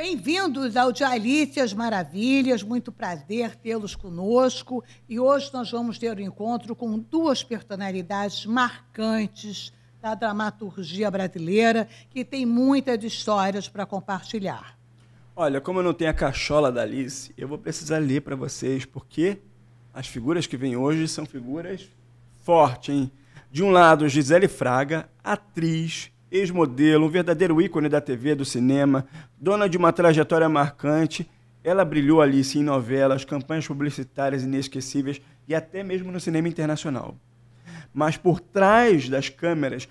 Bem-vindos ao Dialícias Maravilhas, muito prazer tê-los conosco. E hoje nós vamos ter um encontro com duas personalidades marcantes da dramaturgia brasileira, que tem muitas histórias para compartilhar. Olha, como eu não tenho a cachola da Alice, eu vou precisar ler para vocês, porque as figuras que vêm hoje são figuras fortes, hein? De um lado, Gisele Fraga, atriz, ex-modelo, um verdadeiro ícone da TV, do cinema, dona de uma trajetória marcante. Ela brilhou, Alice, em novelas, campanhas publicitárias inesquecíveis e até mesmo no cinema internacional. Mas por trás das câmeras,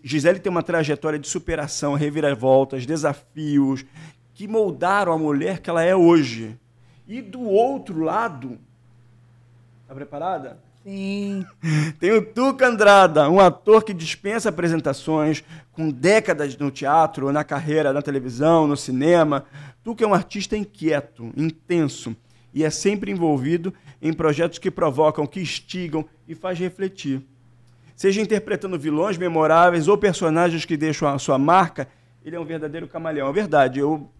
Gisele tem uma trajetória de superação, reviravoltas, desafios, que moldaram a mulher que ela é hoje. E do outro lado, tá preparada? Sim. Tem o Tuca Andrada, um ator que dispensa apresentações, com décadas no teatro, na carreira, na televisão, no cinema. Tuca é um artista inquieto, intenso, e é sempre envolvido em projetos que provocam, que instigam e faz refletir. Seja interpretando vilões memoráveis ou personagens que deixam a sua marca, ele é um verdadeiro camaleão. É verdade, eu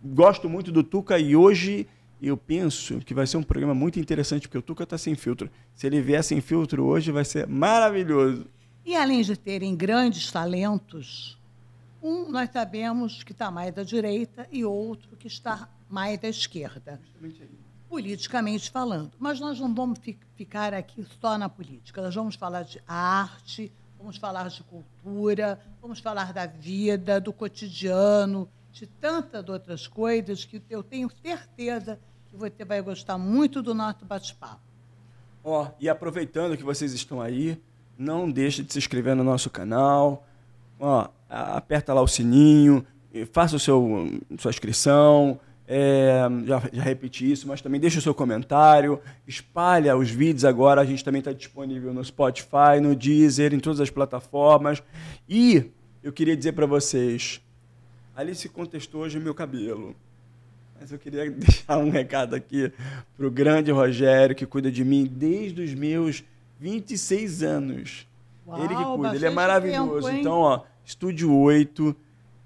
gosto muito do Tuca e hoje eu penso que vai ser um programa muito interessante, porque o Tuca está sem filtro. Se ele vier sem filtro hoje, vai ser maravilhoso. E além de terem grandes talentos, um nós sabemos que está mais à direita e outro que está mais à esquerda, politicamente falando. Mas nós não vamos ficar aqui só na política. Nós vamos falar de arte, vamos falar de cultura, vamos falar da vida, do cotidiano, de tantas outras coisas que eu tenho certeza que você vai gostar muito do nosso bate-papo. E aproveitando que vocês estão aí, não deixe de se inscrever no nosso canal, aperta lá o sininho, faça sua inscrição, já repeti isso, mas também deixe o seu comentário, espalha os vídeos agora, a gente também está disponível no Spotify, no Deezer, em todas as plataformas. E eu queria dizer para vocês, Alice contestou hoje o meu cabelo. Mas eu queria deixar um recado aqui para o grande Rogério, que cuida de mim desde os meus 26 anos. Uau, ele que cuida, ele é maravilhoso. Tempo, então, Estúdio 8,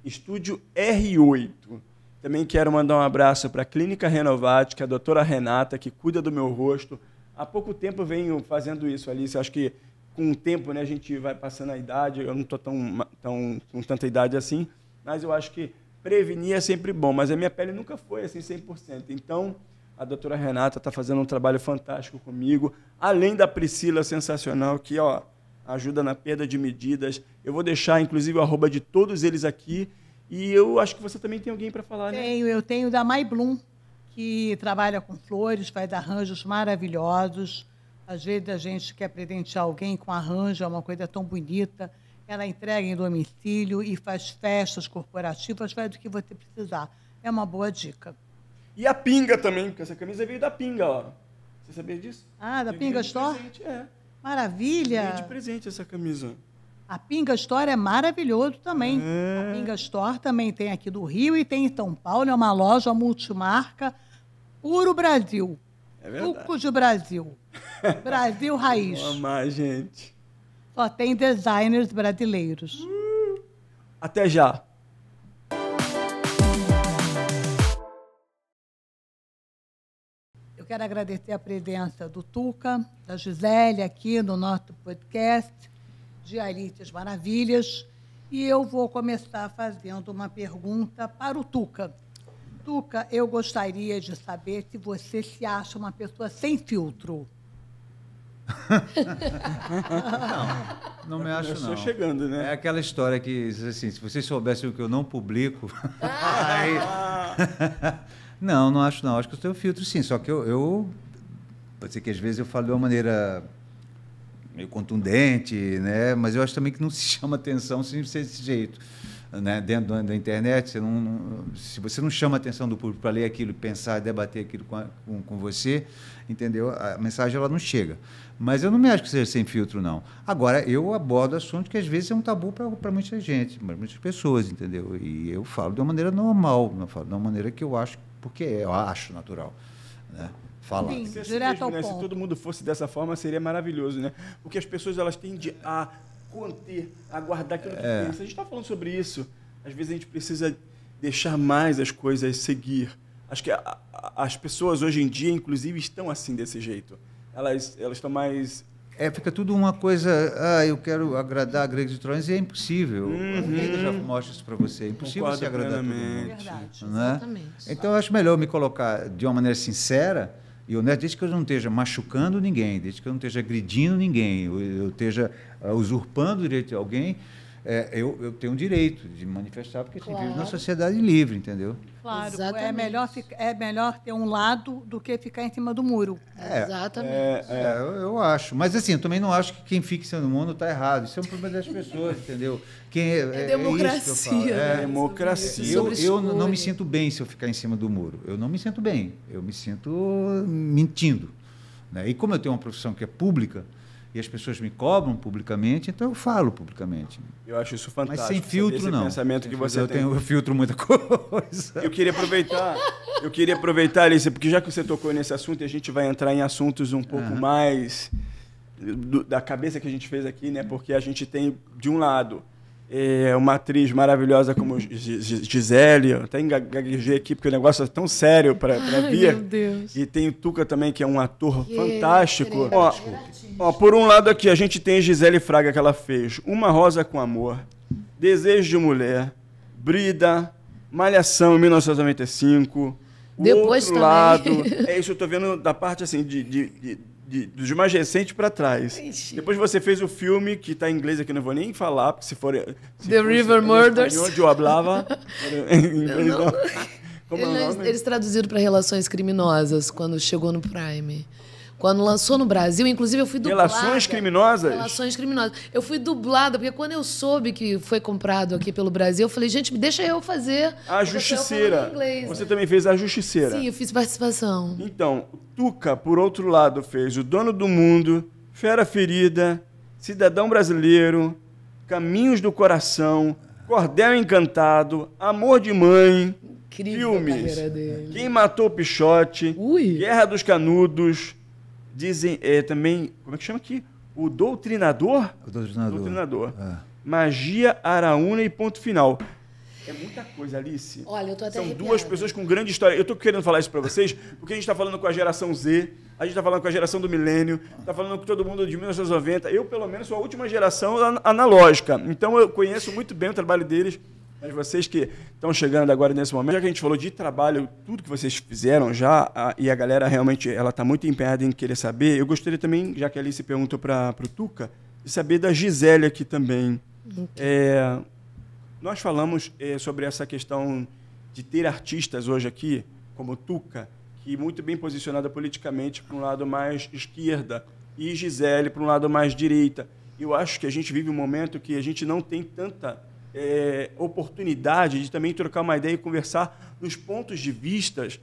Estúdio R8. Também quero mandar um abraço para a Clínica Renovate, que é a doutora Renata, que cuida do meu rosto. Há pouco tempo eu venho fazendo isso, Alice. Eu acho que com o tempo, né, a gente vai passando a idade. Eu não estou com tanta idade assim, mas eu acho que prevenir é sempre bom, mas a minha pele nunca foi assim 100%. Então, a doutora Renata está fazendo um trabalho fantástico comigo, além da Priscila, sensacional, que ajuda na perda de medidas. Eu vou deixar, inclusive, o arroba de todos eles aqui. E eu acho que você também tem alguém para falar, né? Eu tenho da Mai Bloom, que trabalha com flores, faz arranjos maravilhosos. Às vezes a gente quer presentear alguém com arranjo, é uma coisa tão bonita. Ela entrega em domicílio e faz festas corporativas, faz o que você precisar. É uma boa dica. E a Pinga também, porque essa camisa veio da Pinga, ó. Você sabia disso? Da Pinga Store? Presente, Maravilha! Veio de presente essa camisa. A Pinga Store é maravilhoso também. A Pinga Store também tem aqui do Rio e tem em São Paulo. É uma loja multimarca, puro Brasil. É verdade. Suco de Brasil. Brasil raiz. Vou amar, gente. Só tem designers brasileiros. Até já. Eu quero agradecer a presença do Tuca, da Gisele aqui no nosso podcast Dialícias Maravilhas. E eu vou começar fazendo uma pergunta para o Tuca. Tuca, eu gostaria de saber se você se acha uma pessoa sem filtro. Não me acho, não. Chegando, né? É aquela história que, assim, se vocês soubessem o que eu não publico... aí... não acho, não. Acho que eu tenho filtro, sim. Só que pode ser que às vezes eu falo de uma maneira meio contundente, né? Mas eu acho também que não se chama atenção sem ser desse jeito. Né? Dentro da internet, se você não chama a atenção do público para ler aquilo, pensar, debater aquilo com você, entendeu? A mensagem ela não chega. Mas eu não me acho que seja sem filtro, não. Agora, eu abordo assuntos que às vezes é um tabu para muita gente, para muitas pessoas, entendeu? E eu falo de uma maneira normal, não falo de uma maneira que eu acho, porque eu acho natural, né? Falar. Sim, direto ao ponto. Se todo mundo fosse dessa forma, seria maravilhoso, né? Porque as pessoas elas tendem a conter, a guardar aquilo que pensa. A gente está falando sobre isso. Às vezes a gente precisa deixar mais as coisas seguir. Acho que as pessoas hoje em dia, inclusive, estão assim, desse jeito. Elas estão mais... Fica tudo uma coisa, eu quero agradar a gregos e troianos, e é impossível. Eu já mostro isso para você. É impossível você agradar todo mundo. Verdade. Né? Exatamente. Então, eu acho melhor me colocar de uma maneira sincera e honesta, desde que eu não esteja machucando ninguém, desde que eu não esteja agredindo ninguém, eu esteja usurpando o direito de alguém. Eu tenho o direito de manifestar, porque a gente vive na sociedade livre, entendeu? Claro, Exatamente. é melhor ter um lado do que ficar em cima do muro. Exatamente. Eu acho. Mas, assim, eu também não acho que quem fica em cima do mundo está errado. Isso é um problema das pessoas, entendeu? É democracia. Isso que eu falo. né? Democracia. Eu não me sinto bem se eu ficar em cima do muro. Eu não me sinto bem. Eu me sinto mentindo. Né? E como eu tenho uma profissão que é pública, e as pessoas me cobram publicamente, então eu falo publicamente. Eu acho isso fantástico. Mas sem filtro, esse não. pensamento que você tem. Eu filtro muita coisa. Eu queria aproveitar, Alice, porque já que você tocou nesse assunto, e a gente vai entrar em assuntos um pouco mais da cabeça que a gente fez aqui, né? Porque a gente tem, de um lado, uma atriz maravilhosa como Gisele, eu até gaguejei aqui, porque o negócio é tão sério para vir. Meu Deus. E tem o Tuca também, que é um ator fantástico. Por um lado aqui, a gente tem Gisele Fraga, que ela fez Uma Rosa com Amor, Desejo de Mulher, Brida, Malhação, em 1995. Depois outro também. lado, isso eu tô vendo da parte assim, dos mais recentes para trás. Ixi. Depois você fez o filme, que está em inglês aqui, não vou nem falar, porque se for... The River Murders. Onde eu hablava... em inglês, não. Como é o nome? Eles traduziram para Relações Criminosas quando chegou no Prime. Quando lançou no Brasil, inclusive eu fui dublada. Relações Criminosas? Relações Criminosas. Eu fui dublada, porque quando eu soube que foi comprado aqui pelo Brasil, eu falei, gente, deixa eu fazer. A Justiceira. Inglês. Você também fez A Justiceira. Sim, eu fiz participação. Então, Tuca, por outro lado, fez O Dono do Mundo, Fera Ferida, Cidadão Brasileiro, Caminhos do Coração, Cordel Encantado, Amor de Mãe, Incrível a filmes carreira dele. Quem Matou o Pichote, Ui. Guerra dos Canudos, dizem também, como é que chama aqui? O Doutrinador? O Doutrinador. Magia, Araúna e Ponto Final. É muita coisa, Alice. Olha, eu tô até São arrepiada. duas pessoas com grande história. Eu estou querendo falar isso para vocês, porque a gente está falando com a geração Z, a gente está falando com a geração do milênio, está falando com todo mundo de 1990. Eu, pelo menos, sou a última geração analógica. Então, eu conheço muito bem o trabalho deles. Mas vocês que estão chegando agora nesse momento, já que a gente falou de trabalho, tudo que vocês fizeram já, e a galera realmente ela está muito empenhada em querer saber, eu gostaria também, já que a Alice perguntou para o Tuca, de saber da Gisele aqui também. Nós falamos sobre essa questão de ter artistas hoje aqui, como Tuca, que muito bem posicionada politicamente para um lado mais esquerda, e Gisele para um lado mais direita. Eu acho que a gente vive um momento que a gente não tem tanta oportunidade de também trocar uma ideia e conversar nos pontos de vistas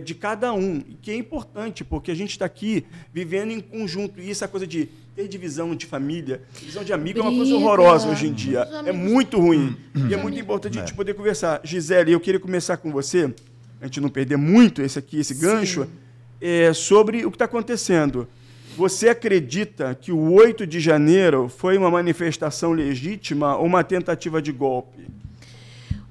de cada um, que é importante, porque a gente está aqui vivendo em conjunto, e essa coisa de ter divisão de família, divisão de amigo é uma coisa horrorosa hoje em dia, é muito ruim, e é muito importante a gente poder conversar. Gisele, eu queria começar com você, a gente não perder muito esse gancho, sobre o que está acontecendo. Você acredita que o 8 de janeiro foi uma manifestação legítima ou uma tentativa de golpe?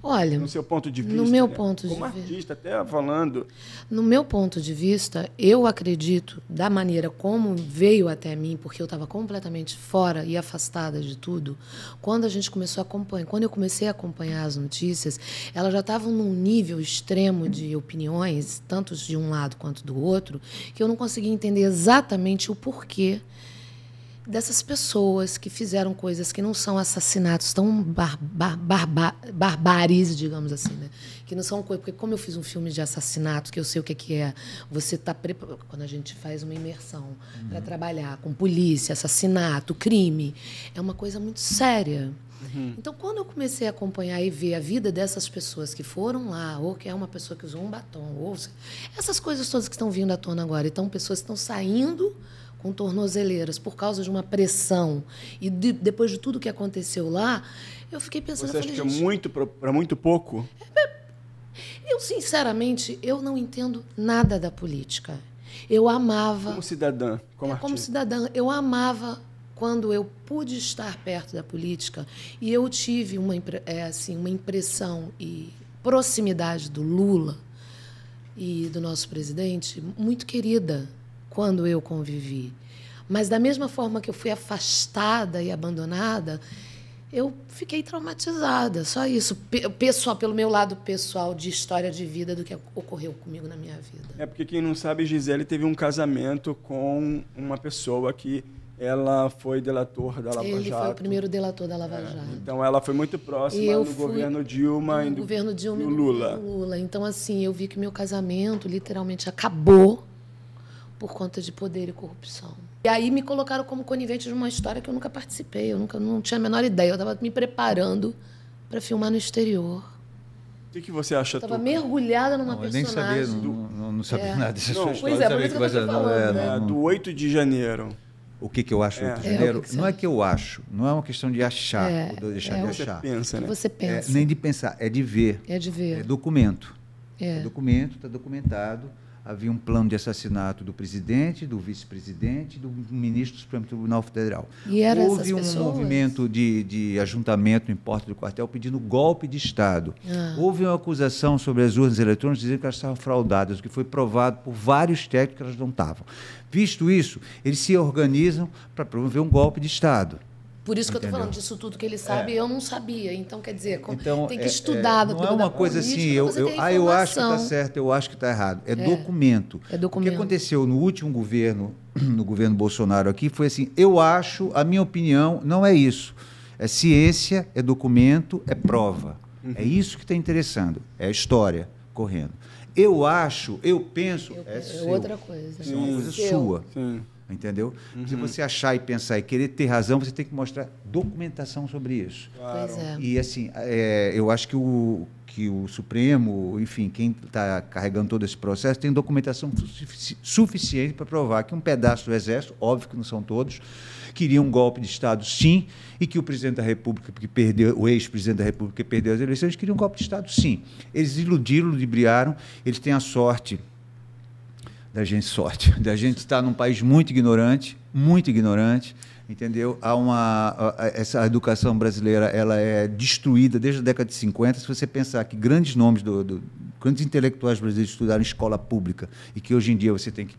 Olha, no seu ponto de vista, no meu né? ponto Como de vista, artista, até falando. No meu ponto de vista, eu acredito, da maneira como veio até mim, porque eu estava completamente fora e afastada de tudo, quando a gente começou a acompanhar, quando eu comecei a acompanhar as notícias, elas já estavam num nível extremo de opiniões, tanto de um lado quanto do outro, que eu não conseguia entender exatamente o porquê dessas pessoas que fizeram coisas que não são assassinatos tão barbáries, digamos assim, né? Que não são coisas... Porque como eu fiz um filme de assassinato, que eu sei o que é, você está preparado... Quando a gente faz uma imersão para trabalhar com polícia, assassinato, crime, é uma coisa muito séria. Então, quando eu comecei a acompanhar e ver a vida dessas pessoas que foram lá, ou que é uma pessoa que usou um batom, ou essas coisas todas que estão vindo à tona agora, então pessoas que estão saindo com tornozeleiras por causa de uma pressão, e depois de tudo que aconteceu lá, eu fiquei pensando... Você acha que é muito para muito pouco? Eu, sinceramente, eu não entendo nada da política. Eu amava... Como cidadã, como artista. Como cidadã, eu amava quando eu pude estar perto da política, e eu tive uma impressão proximidade do Lula e do nosso presidente muito querida quando eu convivi. Mas, da mesma forma que eu fui afastada e abandonada, eu fiquei traumatizada, só isso. Pessoal, pelo meu lado pessoal de história de vida do que ocorreu comigo na minha vida. É porque, quem não sabe, Gisele teve um casamento com uma pessoa que ela foi delator da Lava Jato. Ele foi o primeiro delator da Lava Jato. Então, ela foi muito próxima do governo Dilma e do Lula. Então, assim, eu vi que meu casamento literalmente acabou por conta de poder e corrupção. E aí me colocaram como conivente de uma história que eu nunca participei, não tinha a menor ideia. Eu estava me preparando para filmar no exterior. O que você acha, Tuca? Eu estava mergulhada numa Eu personagem. nem sabia, não sabia nada dessa sua história. Pois é, por isso que eu estou falando. Do 8 de janeiro. O que eu acho do 8 de janeiro? Não é que eu acho, não é uma questão de achar ou de deixar de achar. Você pensa, né? Você pensa. Nem de pensar, é de ver. É de ver. É documento. É documento, está documentado. Havia um plano de assassinato do presidente, do vice-presidente e do ministro do Supremo Tribunal Federal. E era Houve um pessoas? movimento de ajuntamento em porta do quartel pedindo golpe de Estado. Houve uma acusação sobre as urnas eletrônicas dizendo que elas estavam fraudadas, o que foi provado por vários técnicos que elas não estavam. Visto isso, eles se organizam para promover um golpe de Estado. Por isso que eu estou falando disso tudo que ele sabe, eu não sabia. Então, quer dizer, tem que não estudar. é uma coisa assim, eu acho que está certo, eu acho que está errado. É documento. É documento. O que aconteceu no último governo, no governo Bolsonaro aqui, foi assim, eu acho, a minha opinião, não é isso. É ciência, é documento, é prova. É isso que está interessando, é a história correndo. Eu acho, eu penso, é seu. Outra coisa. É uma coisa sua. Sim. Entendeu? Se você achar e pensar e querer ter razão, você tem que mostrar documentação sobre isso. Claro. Pois é. E assim, eu acho que o Supremo, enfim, quem está carregando todo esse processo, tem documentação suficiente para provar que um pedaço do Exército, óbvio que não são todos, queria um golpe de Estado, sim, e que o presidente da República, que perdeu, o ex-presidente da República, que perdeu as eleições, queria um golpe de Estado, sim. Eles iludiram, ludibriaram, eles têm a sorte da gente estar num país muito ignorante, entendeu? Essa educação brasileira, ela é destruída desde a década de 50. Se você pensar que grandes nomes, grandes intelectuais brasileiros estudaram em escola pública e que hoje em dia você tem que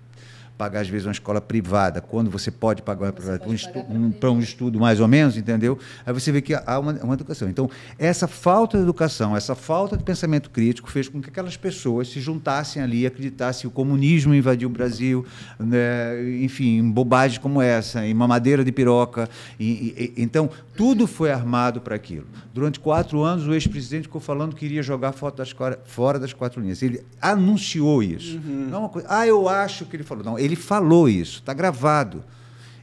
pagar, às vezes, uma escola privada, quando você pode pagar para um estudo mais ou menos, entendeu? Aí você vê que há uma educação. Então, essa falta de educação, essa falta de pensamento crítico fez com que aquelas pessoas se juntassem ali e acreditassem que o comunismo invadiu o Brasil, né? Enfim, em bobagens como essa, em mamadeira de piroca. Então, tudo foi armado para aquilo. Durante 4 anos, o ex-presidente ficou falando que iria jogar fora das 4 linhas. Ele anunciou isso. Não é uma coisa, eu acho que ele falou. Não, ele falou isso, está gravado.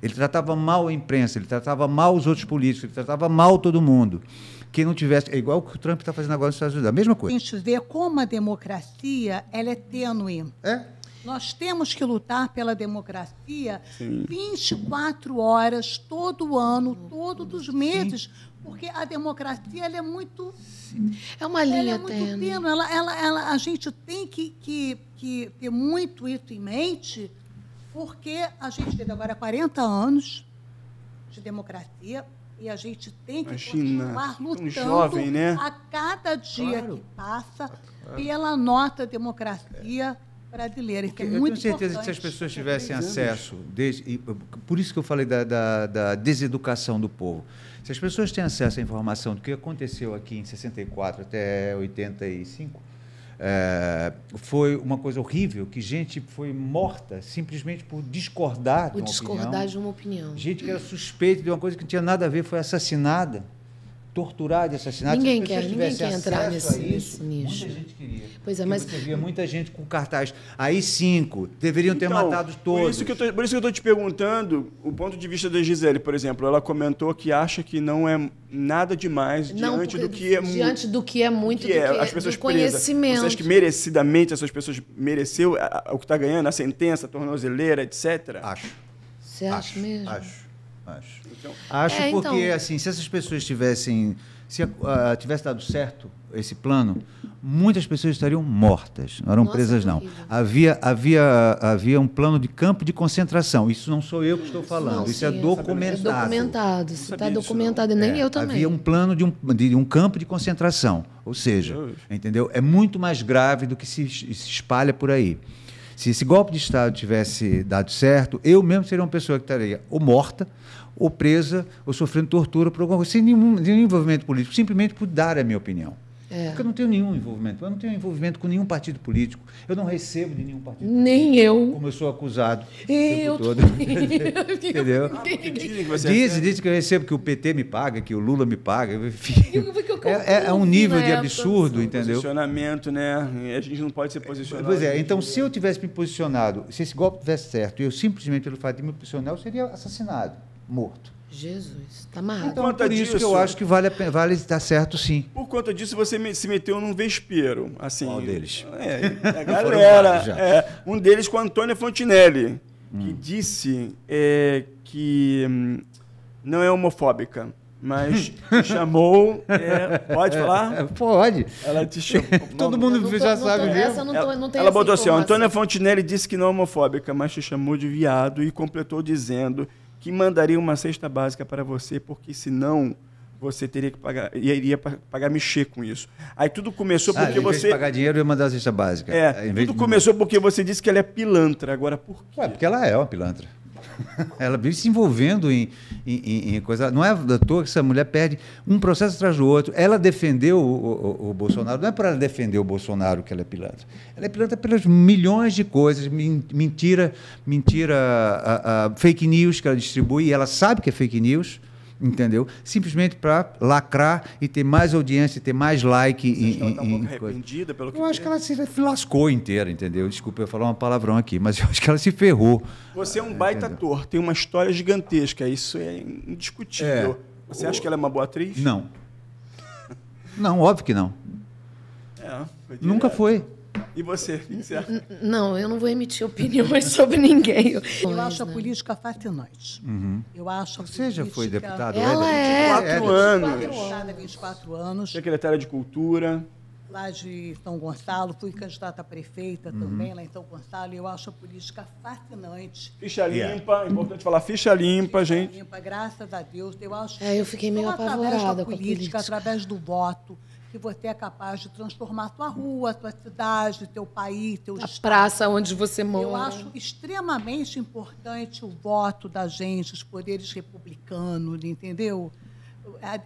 Ele tratava mal a imprensa, ele tratava mal os outros políticos, ele tratava mal todo mundo. Quem não tivesse... É igual o que o Trump está fazendo agora nos Estados Unidos, a mesma coisa. A gente vê como a democracia ela é tênue. Nós temos que lutar pela democracia 24 horas, todo ano, todos os meses, porque a democracia ela é muito... É uma linha tênue. A gente tem que ter muito isso em mente, porque a gente teve agora 40 anos de democracia e a gente tem que continuar lutando jovem, né? a cada dia que passa pela nossa democracia brasileira, que é muito importante. Eu tenho certeza que se as pessoas tivessem acesso, por isso que eu falei da deseducação do povo, se as pessoas têm acesso à informação do que aconteceu aqui em 64 até 85, foi uma coisa horrível, que gente foi morta simplesmente por discordar de uma opinião. Gente que era suspeita de uma coisa que não tinha nada a ver, foi assassinada, torturada e assassinada. Ninguém quer entrar nisso. Muita gente queria. Pois é, mas... Você via muita gente com cartaz. Aí 5, deveriam ter matado todos. Por isso que eu estou te perguntando o ponto de vista da Gisele, por exemplo. Ela comentou que acha que não é nada demais diante do que é muito as pessoas do conhecimento. Você acha que merecidamente essas pessoas mereceu o que está ganhando, a sentença, a tornozeleira, etc.? Acho. Você acha mesmo? Acho porque, assim, se essas pessoas tivessem Se tivesse dado certo esse plano, muitas pessoas estariam mortas, não eram presas, não. Havia um plano de campo de concentração. Isso não sou eu que estou falando, isso é documentado. É documentado, isso está documentado, e nem eu também. Havia um plano de um campo de concentração, ou seja, entendeu? É muito mais grave do que se espalha por aí. Se esse golpe de Estado tivesse dado certo, eu mesmo seria uma pessoa que estaria ou morta, ou presa, ou sofrendo tortura por alguma coisa, sem nenhum envolvimento político, simplesmente por dar a minha opinião. Porque eu não tenho nenhum envolvimento. Eu não tenho envolvimento com nenhum partido político. Eu não recebo de nenhum partido político. Nem eu. Como eu sou acusado. Eu todo. Entendeu? Dizem que eu recebo, que o PT me paga, que o Lula me paga. Enfim. É um nível de absurdo, entendeu? Posicionamento, né? A gente não pode ser posicionado. Pois é, então se eu tivesse me posicionado, se esse golpe tivesse certo, e eu simplesmente, pelo fato de me posicionar, eu seria assassinado, morto. Jesus, está amarrado. Então, por isso que eu acho que vale estar certo, sim. Por conta disso, você se meteu num vespeiro. Assim, qual deles? A galera. Um deles com a Antônia Fontinelli, que disse que não é homofóbica, mas te chamou... pode falar? Pode. Ela te chamou... Todo mundo já sabe mesmo. Ela botou assim, Antônia Fontinelli disse que não é homofóbica, mas te chamou de viado e completou dizendo... que mandaria uma cesta básica para você, porque senão você teria que pagar, iria pagar mexer com isso. Aí tudo começou porque em vez de pagar dinheiro, eu ia mandar a cesta básica. Tudo começou porque você disse que ela é pilantra. Agora, por quê? Porque ela é uma pilantra. Ela vive se envolvendo em coisa. Não é à toa que essa mulher perde um processo atrás do outro. Ela defendeu o Bolsonaro. Não é para ela defender o Bolsonaro que ela é pilantra. Ela é pilantra pelas milhões de coisas, mentira, fake news que ela distribui, e ela sabe que é fake news, entendeu? Simplesmente para lacrar e ter mais audiência, ter mais like. Você está um pouco arrependida pelo que eu acho que ela se lascou inteira, entendeu? Desculpa eu falar uma palavrão aqui, mas eu acho que ela se ferrou. Você é um baita ator, tem uma história gigantesca, isso é indiscutível. Você acha que ela é uma boa atriz? Não. Não, óbvio que não. Nunca foi. E você? Não, eu não vou emitir opiniões sobre ninguém. Eu acho a política fascinante. Eu acho a Você já foi deputada? Ela é. 24 anos. Deputada, 24 anos. Secretária de Cultura. Lá de São Gonçalo, fui candidata a prefeita também, lá em São Gonçalo, e eu acho a política fascinante. Ficha limpa, importante falar ficha limpa, gente. Ficha limpa, graças a Deus. Eu acho eu fiquei meio apavorada com a política. Através do voto, que você é capaz de transformar a tua rua, a tua cidade, teu país, teu estado. A praça onde você mora. Eu acho extremamente importante o voto da gente, os poderes republicanos, entendeu?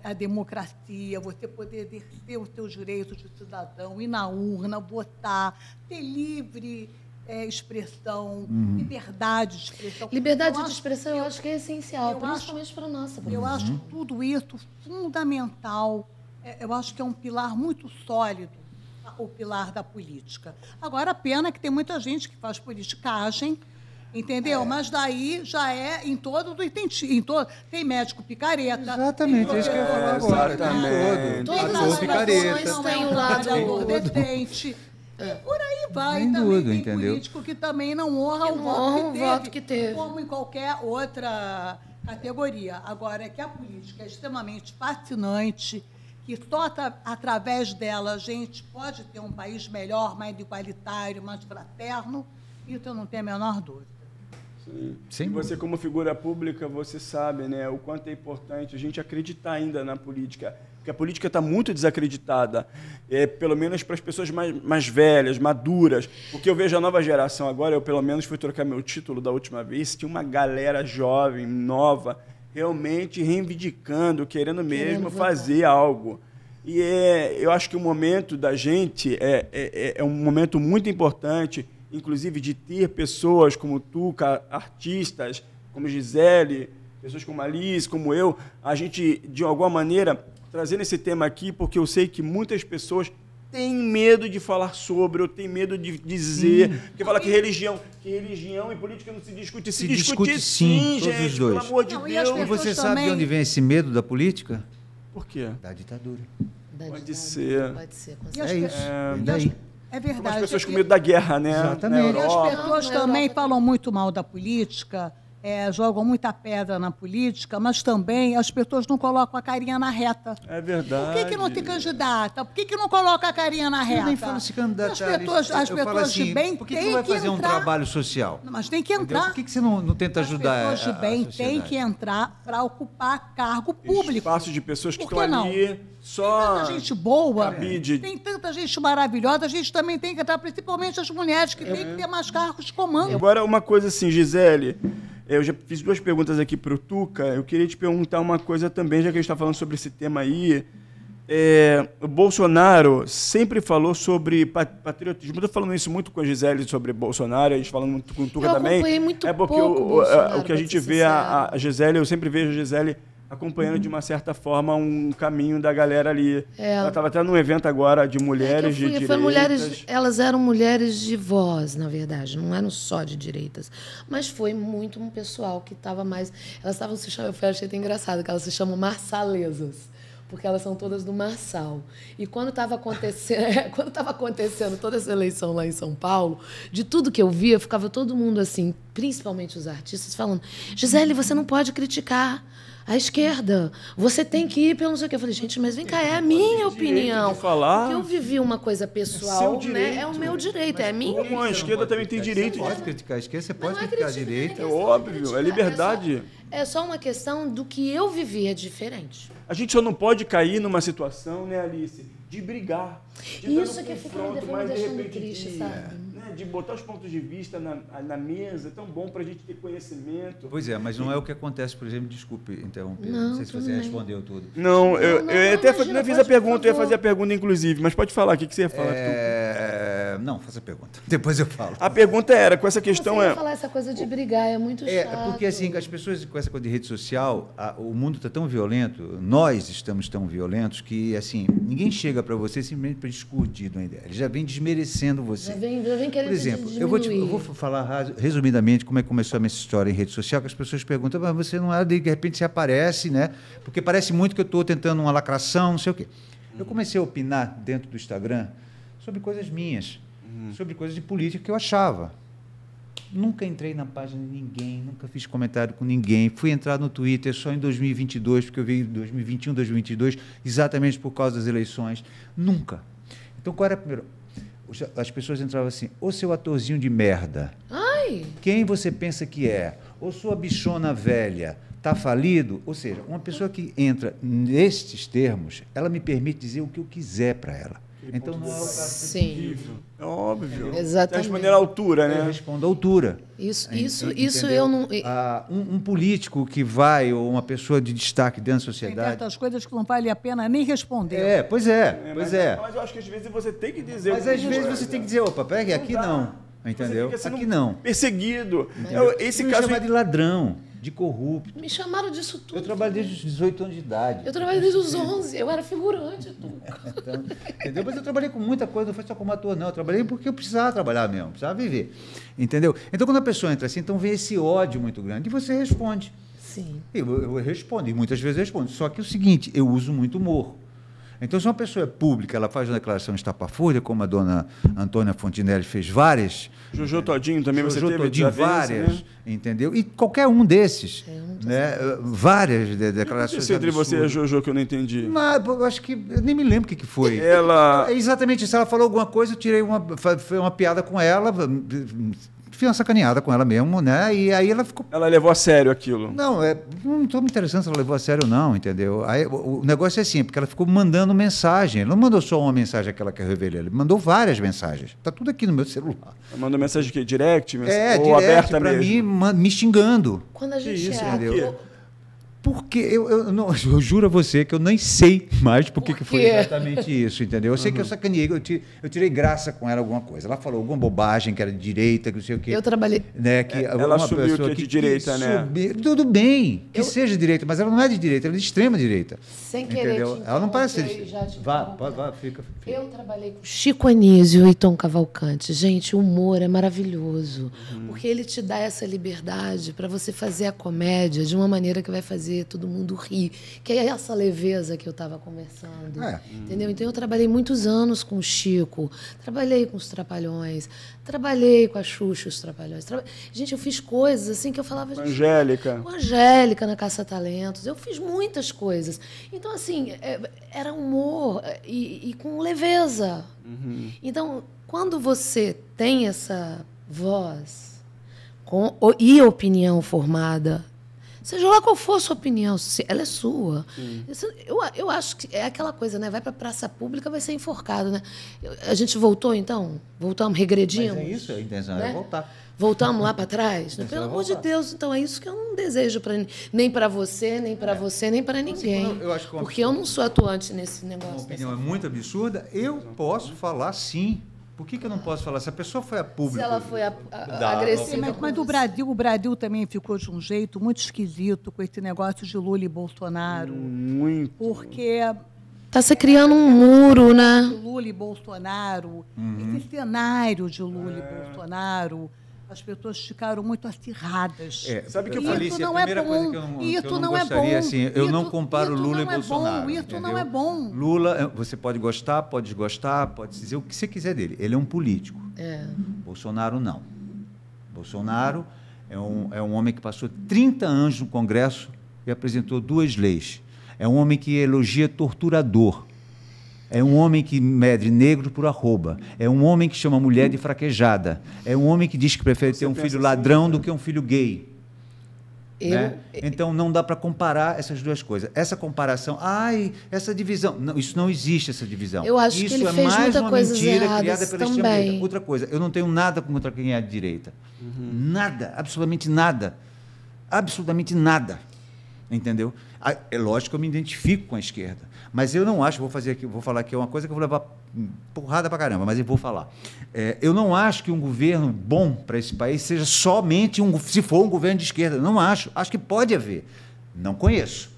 A democracia, você poder exercer os seus direitos de cidadão, ir na urna, votar, ter livre expressão, liberdade de expressão. Liberdade de expressão eu acho que é essencial, principalmente para a nossa. Eu acho tudo isso fundamental. Eu acho que é um pilar muito sólido, o pilar da política. Agora, a pena é que tem muita gente que faz politicagem, entendeu? Mas daí já é em todo do tem médico picareta. Exatamente, é isso que eu ia falar agora. Exatamente. Todas as profissões têm o lado decente. Por aí vai. Sem também dúvida, tem entendeu? político que também não honra o voto que teve, como em qualquer outra categoria. Agora, é que a política é extremamente fascinante, que só através dela a gente pode ter um país melhor, mais igualitário, mais fraterno, isso eu não tenho a menor dúvida. Sim. E você, como figura pública, você sabe, né, o quanto é importante a gente acreditar ainda na política, porque a política está muito desacreditada, pelo menos para as pessoas mais velhas, maduras, porque eu vejo a nova geração agora, eu pelo menos fui trocar meu título da última vez, tinha uma galera jovem, nova, realmente reivindicando, querendo mesmo fazer algo. E eu acho que o momento da gente é um momento muito importante, inclusive de ter pessoas como tu, artistas, como Gisele, pessoas como Alice, como eu, a gente, de alguma maneira, trazendo esse tema aqui, porque eu sei que muitas pessoas têm medo de falar sobre, ou têm medo de dizer, porque fala que religião e política não se discute. Se discute sim, todos gente, os dois. pelo amor de Deus. E você sabe de onde vem esse medo da política? Por quê? Da ditadura. Pode ser. Pode ser, com É isso. É verdade. As pessoas com medo da guerra, né? Exatamente. E as pessoas também falam muito mal da política jogam muita pedra na política, mas também as pessoas não colocam a carinha na reta. É verdade. Por que não tem candidata? Por que não coloca a carinha na reta? Eu nem falo se candidata. As pessoas assim, de bem por que têm não vai que fazer um entrar. trabalho social? Mas tem que Entendeu? entrar. Por que você não tenta ajudar As pessoas de bem têm que entrar para ocupar cargo público. Espaço de pessoas que Por que estão não? ali só... Tem tanta gente boa, cabide. tem tanta gente maravilhosa, a gente também tem que entrar, principalmente as mulheres, que têm que ter mais cargos de comando. Agora, uma coisa assim, Gisele, eu já fiz 2 perguntas aqui para o Tuca, eu queria te perguntar uma coisa também, já que a gente está falando sobre esse tema aí. O Bolsonaro sempre falou sobre patriotismo. Eu estou falando isso muito com a Gisele sobre Bolsonaro, a gente falando muito com o Tuca também. Eu acompanhei muito porque pouco o Bolsonaro, o que a gente vê, a Gisele, eu sempre vejo a Gisele acompanhando de uma certa forma um caminho da galera ali. Ela estava até num evento agora de mulheres de direitas. Mulheres, elas eram mulheres de voz, na verdade, não eram só de direitas. Mas foi muito um pessoal que estava mais... Elas estavam se chamando, eu achei até engraçado, que elas se chamam marsalesas, porque elas são todas do Marçal. E quando estava acontecendo toda essa eleição lá em São Paulo, de tudo que eu via, ficava todo mundo assim, principalmente os artistas, falando: Gisele, você não pode criticar a esquerda, você tem que ir pelo não sei o quê. Eu falei: gente, mas vem cá, é a minha opinião. Falar. Porque eu vivi uma coisa pessoal, né? É o meu direito, é a minha opinião. A esquerda também tem direito. Você pode criticar a esquerda, você pode criticar a direita. É óbvio, é liberdade. É só uma questão do que eu vivi, é diferente. A gente só não pode cair numa situação, né, Alice, de brigar. De isso que fica me deixando triste, sabe? De botar os pontos de vista na mesa, é tão bom para a gente ter conhecimento. Pois é, mas não é o que acontece, por exemplo, desculpe interromper, não sei se você respondeu tudo. Não, eu até não fiz a pergunta, eu ia fazer a pergunta inclusive, mas pode falar, o que você ia falar? Não, faça a pergunta, depois eu falo. A pergunta era, com essa questão... Você ia falar essa coisa de brigar, é muito chato. Porque assim, as pessoas com essa coisa de rede social, o mundo está tão violento, nós estamos tão violentos que, assim, ninguém chega para você simplesmente para discutir uma ideia, ele já vem desmerecendo você. Já vem querendo. Por exemplo, eu vou falar resumidamente como é que começou a minha história em rede social, que as pessoas perguntam: mas você não é, de repente você aparece, né? Porque parece muito que eu estou tentando uma lacração, não sei o quê. Eu comecei a opinar dentro do Instagram sobre coisas minhas, sobre coisas de política que eu achava. Nunca entrei na página de ninguém, nunca fiz comentário com ninguém. Fui entrar no Twitter só em 2022, porque eu vi em 2021, 2022, exatamente por causa das eleições. Nunca. Então, qual era a primeira? As pessoas entravam assim: ô seu atorzinho de merda, ai, quem você pensa que é? Ô sua bichona velha, tá falido? Ou seja, uma pessoa que entra nestes termos, ela me permite dizer o que eu quiser para ela. Então não é o caso. Sim. É óbvio. Exatamente. Você responder à altura, né? Eu respondo à altura. Isso eu não... Um político que vai, ou uma pessoa de destaque dentro da sociedade... Tem certas coisas que não vale a pena nem responder. Pois é. Mas eu acho que às vezes você tem que dizer... Mas às vezes você tem que dizer: opa, pega aqui não. Entendeu? Aqui não. Perseguido. Esse me caso... chamar de ladrão, de corrupto. Me chamaram disso tudo. Eu trabalho desde os 18 anos de idade. Eu trabalho desde os 11. Eu era figurante. Então, entendeu? Mas eu trabalhei com muita coisa, não foi só como ator, não. Eu trabalhei porque eu precisava trabalhar mesmo, precisava viver. Entendeu? Então, quando a pessoa entra assim, então vem esse ódio muito grande e você responde. Sim. Eu respondo, e muitas vezes eu respondo. Só que é o seguinte, eu uso muito humor. Então, se uma pessoa é pública, ela faz uma declaração estapafúrdia, como a dona Antônia Fontinelli fez várias. Jojo Todinho também você Jojo teve Todinho, várias, né? Entendeu? E qualquer um desses, né? Várias declarações. Isso entre você e a Jojo que eu não entendi. Mas eu acho que eu nem me lembro o que foi. Ela... É exatamente isso. Ela falou alguma coisa, eu tirei foi uma piada com ela, fiz uma sacaneada com ela mesmo, né? E aí ela ficou... Ela levou a sério aquilo. Não estou me interessando se ela levou a sério ou não, entendeu? Aí, o negócio é assim, porque ela ficou mandando mensagem. Ela não mandou só uma mensagem que ela quer revelar, ela mandou várias mensagens. Está tudo aqui no meu celular. Ela mandou mensagem que direct? Ou direct aberta para mesmo? mim, me xingando. Quando a gente entendeu? Porque eu juro a você que eu nem sei mais por que foi exatamente isso, entendeu? Eu sei que eu sacaneei, eu tirei graça com ela alguma coisa. Ela falou alguma bobagem que era de direita, que não sei o quê. Eu trabalhei... Né, que ela assumiu que é de direita, né? Tudo bem, que seja de direita, mas ela não é de direita, ela é de extrema direita. Sem querer, entendeu? Ela não parece... Vá, fica. Eu trabalhei com Chico Anísio e Tom Cavalcante. Gente, o humor é maravilhoso, porque ele te dá essa liberdade para você fazer a comédia de uma maneira que vai fazer fazer todo mundo rir, que é essa leveza que eu estava conversando, entendeu? Então eu trabalhei muitos anos com o Chico, trabalhei com os Trapalhões, trabalhei com a Xuxa, os Trapalhões. Gente, eu fiz coisas assim que eu falava... Com a Angélica. Com a Angélica na Caça-Talentos, eu fiz muitas coisas. Então, assim, era humor e com leveza. Então, quando você tem essa voz e opinião formada, seja lá qual for a sua opinião, ela é sua. Eu acho que é aquela coisa, né? Vai para a praça pública, vai ser enforcado, né? A gente voltou, então? Voltamos, regredimos? Mas é isso, a intenção né? é voltar. Voltamos lá para trás? Pelo amor de Deus, então é isso que eu não desejo nem para você, nem para você, nem para ninguém. Eu acho que porque eu não sou atuante nesse negócio. Uma opinião é muito absurda. Eu posso falar sim. Por que eu não posso falar? Se a pessoa foi a público... Se ela foi agressiva... Mas o Brasil também ficou de um jeito muito esquisito com esse negócio de Lula e Bolsonaro. Muito. Porque... Está se criando um muro, né? Lula e Bolsonaro, esse cenário de Lula e Bolsonaro, as pessoas ficaram muito acirradas. Sabe o que eu E falei? isso A não é primeira coisa bom. que eu não Isso não é gostaria, bom. assim, eu não comparo Lula e Bolsonaro. Isso entendeu? não é bom. Lula, você pode gostar, pode desgostar, pode dizer o que você quiser dele. Ele é um político. Bolsonaro, não. Bolsonaro é um homem que passou 30 anos no Congresso e apresentou 2 leis. É um homem que elogia torturador. É um homem que mede negro por arroba. É um homem que chama mulher de fraquejada. É um homem que diz que prefere ter um filho ladrão do que um filho gay. Né? Então, não dá para comparar essas duas coisas. Essa comparação, essa divisão. Não, isso não existe, essa divisão. Eu acho isso que ele é fez mais muita uma coisa mentira errada criada pela extrema também. direita. Outra coisa, eu não tenho nada contra quem é de direita. Nada, absolutamente nada. Absolutamente nada. Entendeu? É lógico que eu me identifico com a esquerda. Mas eu não acho, vou falar aqui uma coisa que eu vou levar porrada pra caramba, mas eu vou falar. Eu não acho que um governo bom para esse país seja somente se for um governo de esquerda. Não acho. Acho que pode haver. Não conheço.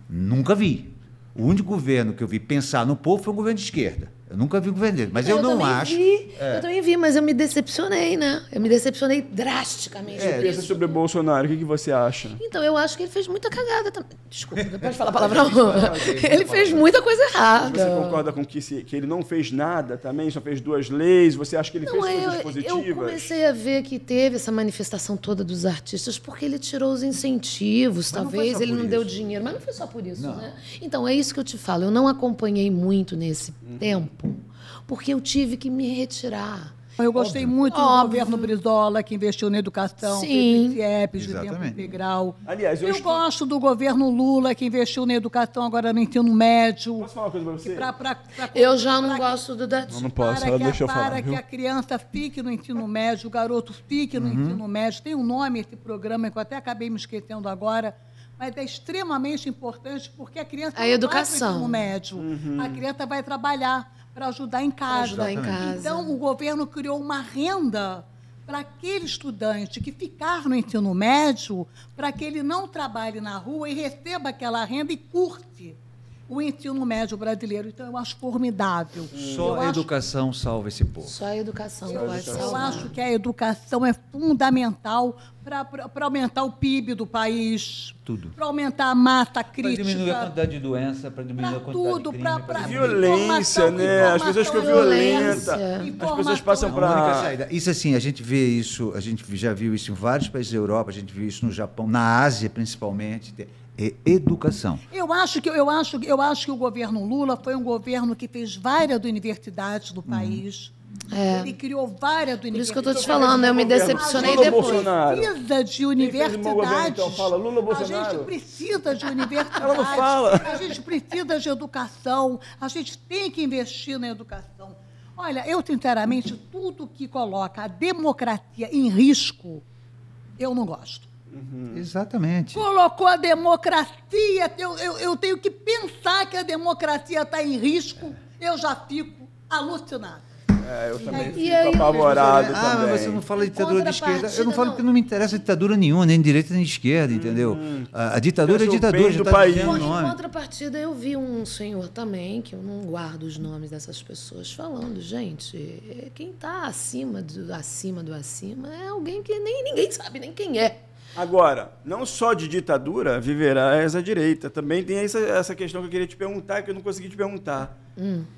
Nunca vi. O único governo que eu vi pensar no povo foi um governo de esquerda. Eu nunca vi um governo dele. Mas eu não acho. Eu também vi, mas eu me decepcionei, né? Eu me decepcionei drasticamente. Pensa sobre o Bolsonaro, o que você acha? Então, eu acho que ele fez muita cagada também. Desculpa, não pode falar palavrão? Ele fez muita coisa errada. Você concorda com que ele não fez nada também, só fez 2 leis? Você acha que ele fez coisas positivas? Eu comecei a ver que teve essa manifestação toda dos artistas porque ele tirou os incentivos, talvez ele não deu dinheiro, mas não foi só por isso, né? Então, é isso que eu te falo. Eu não acompanhei muito nesse tempo, porque eu tive que me retirar. Eu gostei muito do governo Brizola, que investiu na educação, fez CIEPs de tempo integral. Aliás, eu gosto do governo Lula, que investiu na educação, agora no ensino médio. Posso falar uma coisa para você? Eu já não gosto do Dati. Não posso, ela deixa eu falar. Para que a criança fique no ensino médio, o garoto fique no ensino médio. Tem um nome esse programa, que eu até acabei me esquecendo agora, mas é extremamente importante porque a criança a educação. Vai no ensino médio. A criança vai trabalhar para ajudar em casa. Então, o governo criou uma renda para aquele estudante que ficar no ensino médio, para que ele não trabalhe na rua e receba aquela renda e curte o ensino médio brasileiro. Então, eu acho formidável. Só a educação salva esse povo. Só a educação pode salvar. Eu acho que a educação é fundamental para aumentar o PIB do país. Tudo. Para aumentar a massa crítica. Para diminuir a quantidade de doença, para diminuir a quantidade de crime. Para violência, né? As pessoas ficam violentas. As pessoas passam para... Isso assim, a gente vê isso, a gente já viu isso em vários países da Europa, a gente viu isso no Japão, na Ásia principalmente. É educação. Eu acho que o governo Lula foi um governo que fez várias universidades no país. Ele criou várias universidades. Por isso que eu estou te falando, eu me decepcionei depois. Precisa de universidades. Então, fala Lula, Bolsonaro. A gente precisa de universidades. Ela não fala. A gente precisa de educação. A gente tem que investir na educação. Olha, eu, sinceramente, tudo que coloca a democracia em risco, eu não gosto. Exatamente. Colocou a democracia, eu tenho que pensar que a democracia está em risco, eu já fico alucinada. Eu também fico apavorado também. Mas você não fala de ditadura de esquerda. Eu não falo porque não me interessa ditadura nenhuma, nem de direita nem de esquerda, entendeu? A ditadura é ditadura, já está dizendo o nome. Em contrapartida, eu vi um senhor também, que eu não guardo os nomes dessas pessoas, falando, gente, quem está acima do acima é alguém que nem ninguém sabe nem quem é. Agora, não só de ditadura viverás a direita. Também tem essa questão que eu queria te perguntar, que eu não consegui te perguntar.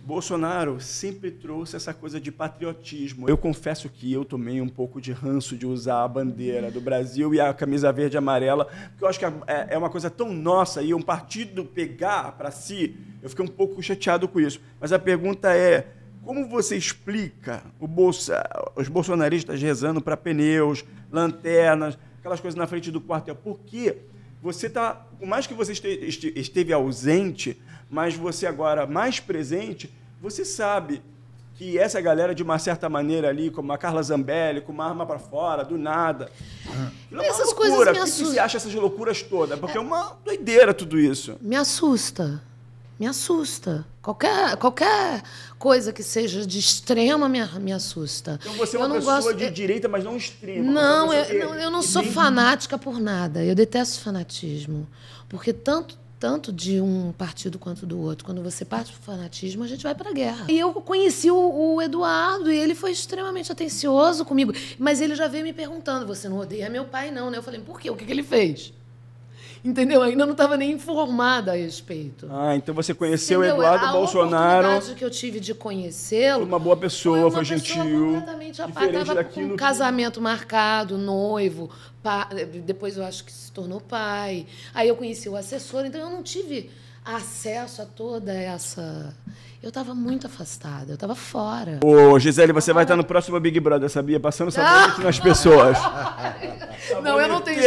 Bolsonaro sempre trouxe essa coisa de patriotismo. Eu confesso que eu tomei um pouco de ranço de usar a bandeira do Brasil e a camisa verde e amarela, porque eu acho que é uma coisa tão nossa e um partido pegar para si, eu fiquei um pouco chateado com isso. Mas a pergunta é, como você explica os bolsonaristas rezando para pneus, lanternas, aquelas coisas na frente do quartel? Por quê? Você está, por mais que você esteve ausente, mas você agora mais presente, você sabe que essa galera, de uma certa maneira ali, como a Carla Zambelli, com uma arma para fora, do nada. Essas coisas me assustam. Por que você acha essas loucuras todas? Porque é uma doideira tudo isso. Me assusta. Me assusta. Qualquer coisa que seja de extrema me assusta. Então você é uma pessoa de direita, mas não extrema. Não, eu não sou fanática por nada. Eu detesto fanatismo. Porque tanto de um partido quanto do outro, quando você parte do fanatismo, a gente vai para a guerra. E eu conheci o Eduardo e ele foi extremamente atencioso comigo. Mas ele já veio me perguntando, você não odeia meu pai, não, né? Eu falei, por quê? O que ele fez? Entendeu? Ainda não estava nem informada a respeito. Ah, então você conheceu o Eduardo Bolsonaro. A oportunidade que eu tive de conhecê-lo... Foi uma boa pessoa, foi gentil. Completamente à parte. Estava com um casamento marcado, noivo, depois eu acho que se tornou pai. Aí eu conheci o assessor, então eu não tive acesso a toda essa... Eu estava muito afastada, eu estava fora. Ô, Gisele, você vai estar no próximo Big Brother, sabia? Passando sabonete nas pessoas. Não, eu não tenho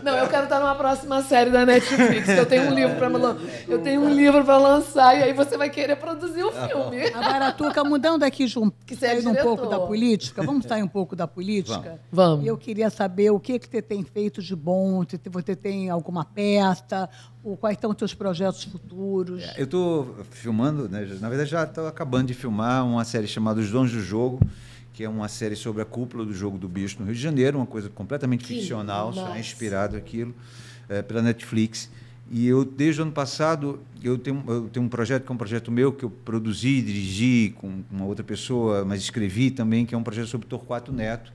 Não, eu quero estar numa próxima série da Netflix. Eu tenho um livro para lançar e aí você vai querer produzir o filme. Agora, Tuca, mudando aqui saindo um pouco da política, vamos sair um pouco da política? Vamos. Eu queria saber o que você tem feito de bom, você tem alguma peça, quais são os seus projetos futuros? Eu estou filmando, né, na verdade já estou acabando de filmar uma série chamada Os Donos do Jogo, que é uma série sobre a cúpula do Jogo do Bicho no Rio de Janeiro, uma coisa completamente ficcional, só é inspirado aquilo, pela Netflix. E eu, desde o ano passado, eu tenho um projeto que é um projeto meu, que eu produzi, dirigi com uma outra pessoa, mas escrevi também, que é um projeto sobre Torquato Neto,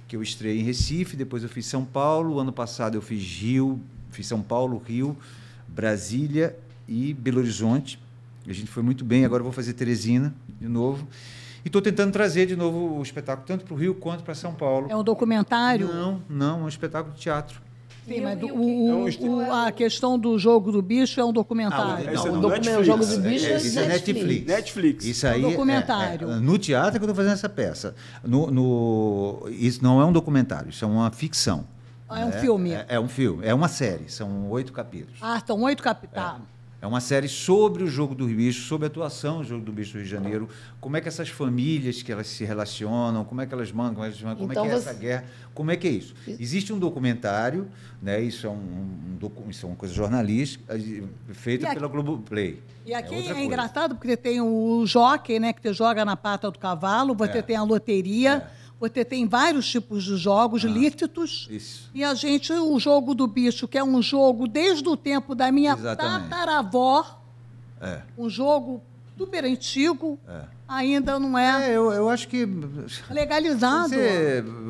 que eu estreiei em Recife, depois eu fiz São Paulo, ano passado eu fiz São Paulo, Rio, Brasília e Belo Horizonte. A gente foi muito bem, agora eu vou fazer Teresina de novo. E estou tentando trazer de novo o espetáculo, tanto para o Rio quanto para São Paulo. É um documentário? Não, é um espetáculo de teatro. Sim, mas a questão do Jogo do Bicho é um documentário. O Jogo do Bicho é Netflix. Isso aí é um documentário. No teatro que eu estou fazendo essa peça. Isso não é um documentário, isso é uma ficção. É um filme? É um filme, é uma série, são 8 capítulos. Ah, são 8 capítulos. É uma série sobre o Jogo do Bicho, sobre a atuação do Jogo do Bicho do Rio de Janeiro, como é que essas famílias que elas se relacionam, como é que elas mandam, como é que é essa guerra, como é que é isso. Existe um documentário, né, isso é uma coisa jornalística, feita pela Globoplay. E aqui é engraçado porque tem o jockey, né, que você joga na pata do cavalo, você tem a loteria... Você tem vários tipos de jogos lícitos. Isso. E o Jogo do Bicho, que é um jogo desde o tempo da minha tataravó, um jogo super antigo, ainda não é, eu acho que legalizado.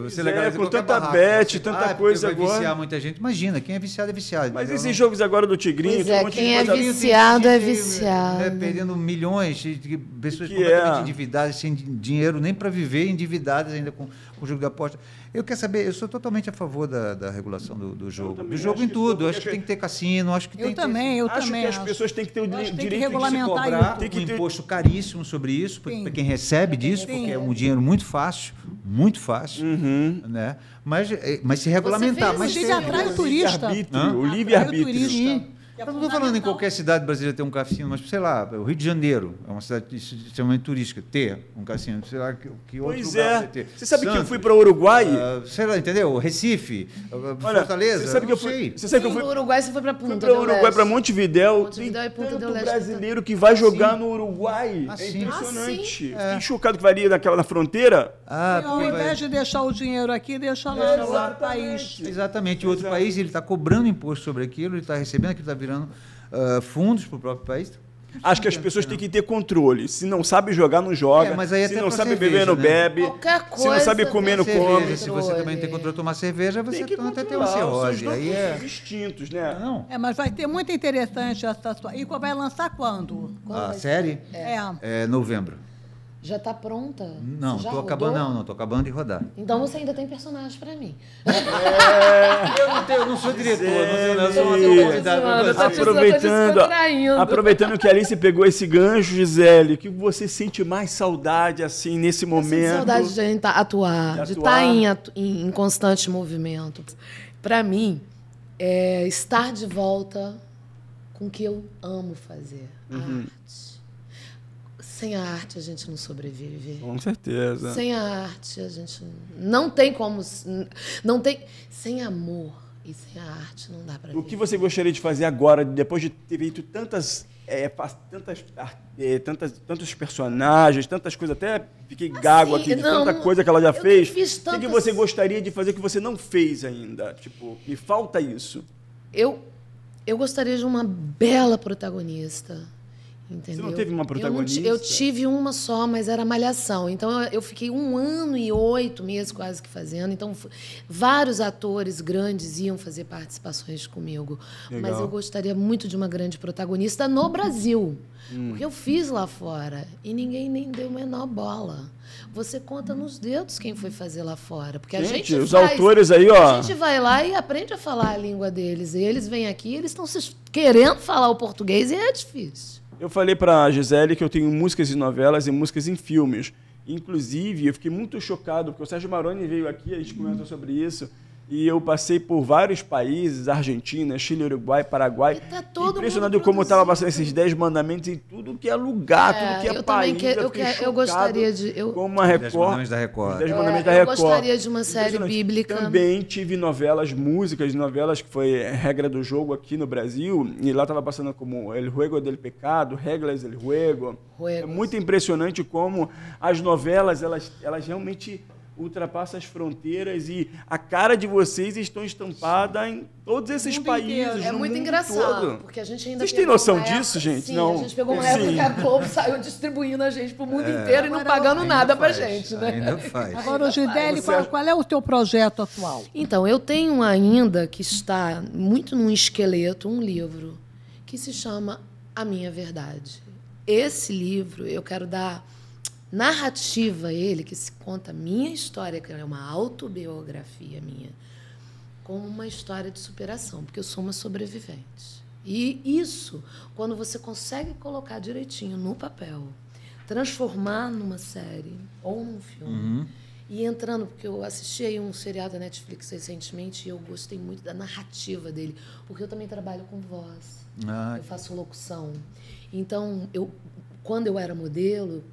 Você legaliza com tanta bet, tanta coisa vai agora. Viciar muita gente. Imagina, quem é viciado é viciado. Mas esses jogos agora do Tigrinho... quem é viciado é viciado. Perdendo milhões de pessoas completamente endividadas, sem dinheiro nem para viver, endividadas ainda com o jogo de aposta. Eu quero saber, eu sou totalmente a favor da regulação do jogo. Do jogo em tudo. Acho que tem que ter cassino, acho que tem que ter... Eu também. Que as pessoas têm que ter o direito de regulamentar cobrar um imposto caríssimo sobre isso, para quem recebe disso, porque é um dinheiro muito fácil, né? Mas se regulamentar. Mas se atrai o turista. O livre-arbítrio. Eu não estou falando em qualquer cidade brasileira ter um cassino, mas, sei lá, o Rio de Janeiro é uma cidade extremamente turística, ter um cassino, sei lá, que outro lugar você ter. Você sabe que eu fui para o Uruguai? Sei lá, entendeu? Recife, Fortaleza, você sabe que eu fui... No Uruguai você foi para Punta del Este. Fui para o Uruguai, para Montevidéu. Tem tanto brasileiro que vai jogar no Uruguai. É impressionante. Fiquei chocado que varia na fronteira. Ao invés de deixar o dinheiro aqui, deixa lá no outro país. Exatamente. O outro país, ele está cobrando imposto sobre aquilo, ele está recebendo aquilo, está virando fundos para o próprio país. Acho que as pessoas têm que ter controle. Se não sabe jogar, não joga. Mas aí se até não pra sabe cerveja, beber, não né? bebe. Qualquer Se não coisa sabe comer, não tem come. Cerveja, se você também tem controle de tomar cerveja, você Tem que não até ter controlar uma os cirrose. seus Aí é... instintos, né? Não. Mas vai ter muito interessante essa situação. E vai lançar quando? A série é novembro. Já tá pronta? Não, Você já tô rodou? acabando, não, tô acabando de rodar. Então você ainda tem personagem pra mim. Eu não sou diretor, eu sou Gisele. uma convidada pra você. Aproveitando que a Alice pegou esse gancho, Gisele, que você sente mais saudade, assim, nesse Eu momento? sinto saudade de atuar, de estar em constante movimento. Para mim, é estar de volta com o que eu amo fazer, a arte. Sem a arte, a gente não sobrevive. Com certeza. Sem a arte, a gente não tem como... Não tem, sem amor e sem a arte, não dá para viver. O que você gostaria de fazer agora, depois de ter feito tantos personagens, tantas coisas, até fiquei gago aqui de tanta coisa que ela já fez. O que você gostaria de fazer que você não fez ainda? Tipo, me falta isso. Eu gostaria de uma bela protagonista. Entendeu? Você não teve uma protagonista? Eu tive uma só, mas era Malhação. Então, eu fiquei 1 ano e 8 meses quase que fazendo. Então, vários atores grandes iam fazer participações comigo. Legal. Mas eu gostaria muito de uma grande protagonista no Brasil. Porque eu fiz lá fora e ninguém nem deu a menor bola. Você conta nos dedos quem foi fazer lá fora. Porque a gente os autores aí, ó... A gente vai lá e aprende a falar a língua deles. E eles vêm aqui e eles estão querendo falar o português e é difícil. Eu falei para a Gisele que eu tenho músicas em novelas e músicas em filmes. Inclusive, eu fiquei muito chocado, porque o Sérgio Maroni veio aqui, a gente comentou sobre isso, e eu passei por vários países, Argentina, Chile, Uruguai, Paraguai. Tá todo impressionado como eu estava passando esses 10 mandamentos em tudo que é lugar, tudo que é país. Eu gostaria de... Como a Record. 10 mandamentos da Record. 10 mandamentos da Record. Eu gostaria de uma série bíblica. Também tive novelas, músicas de novelas, que foi Regra do Jogo aqui no Brasil, e lá estava passando como El Juego del Pecado, Reglas del Juego. É muito impressionante como as novelas, elas realmente ultrapassam as fronteiras e a cara de vocês estão estampada em todos esses países. É no muito mundo engraçado, todo. porque a gente ainda Vocês têm noção disso, gente? Sim, não. A gente pegou uma época que a Globo saiu distribuindo a gente pro mundo inteiro e não pagando nada pra gente, né? Ainda faz. Agora, Gisele, qual é o teu projeto atual? Então, eu tenho ainda que está muito num esqueleto, um livro que se chama A Minha Verdade. Esse livro, eu quero dar narrativa a ele, que se conta a minha história, que é uma autobiografia minha, como uma história de superação, porque eu sou uma sobrevivente. E isso, quando você consegue colocar direitinho no papel, transformar numa série ou num filme, e entrando, porque eu assisti aí um seriado da Netflix recentemente e eu gostei muito da narrativa dele, porque eu também trabalho com voz, eu faço locução. Então, quando eu era modelo,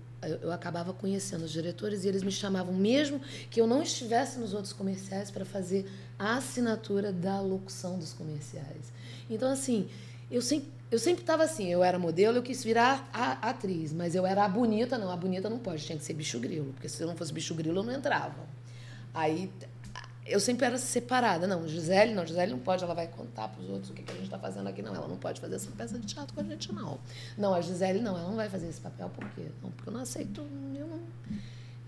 eu acabava conhecendo os diretores e eles me chamavam, mesmo que eu não estivesse nos outros comerciais, para fazer a assinatura da locução dos comerciais. Então, assim, eu sempre estava assim, eu era modelo, eu quis virar a atriz, mas eu era a bonita não pode, tinha que ser bicho grilo, porque se eu não fosse bicho grilo, eu não entrava. Aí, eu sempre era separada. Gisele não pode, ela vai contar para os outros o que a gente está fazendo aqui. Não, ela não pode fazer essa peça de teatro com a gente, não. Não, a Gisele não, ela não vai fazer esse papel, por quê? Não, porque eu não aceito,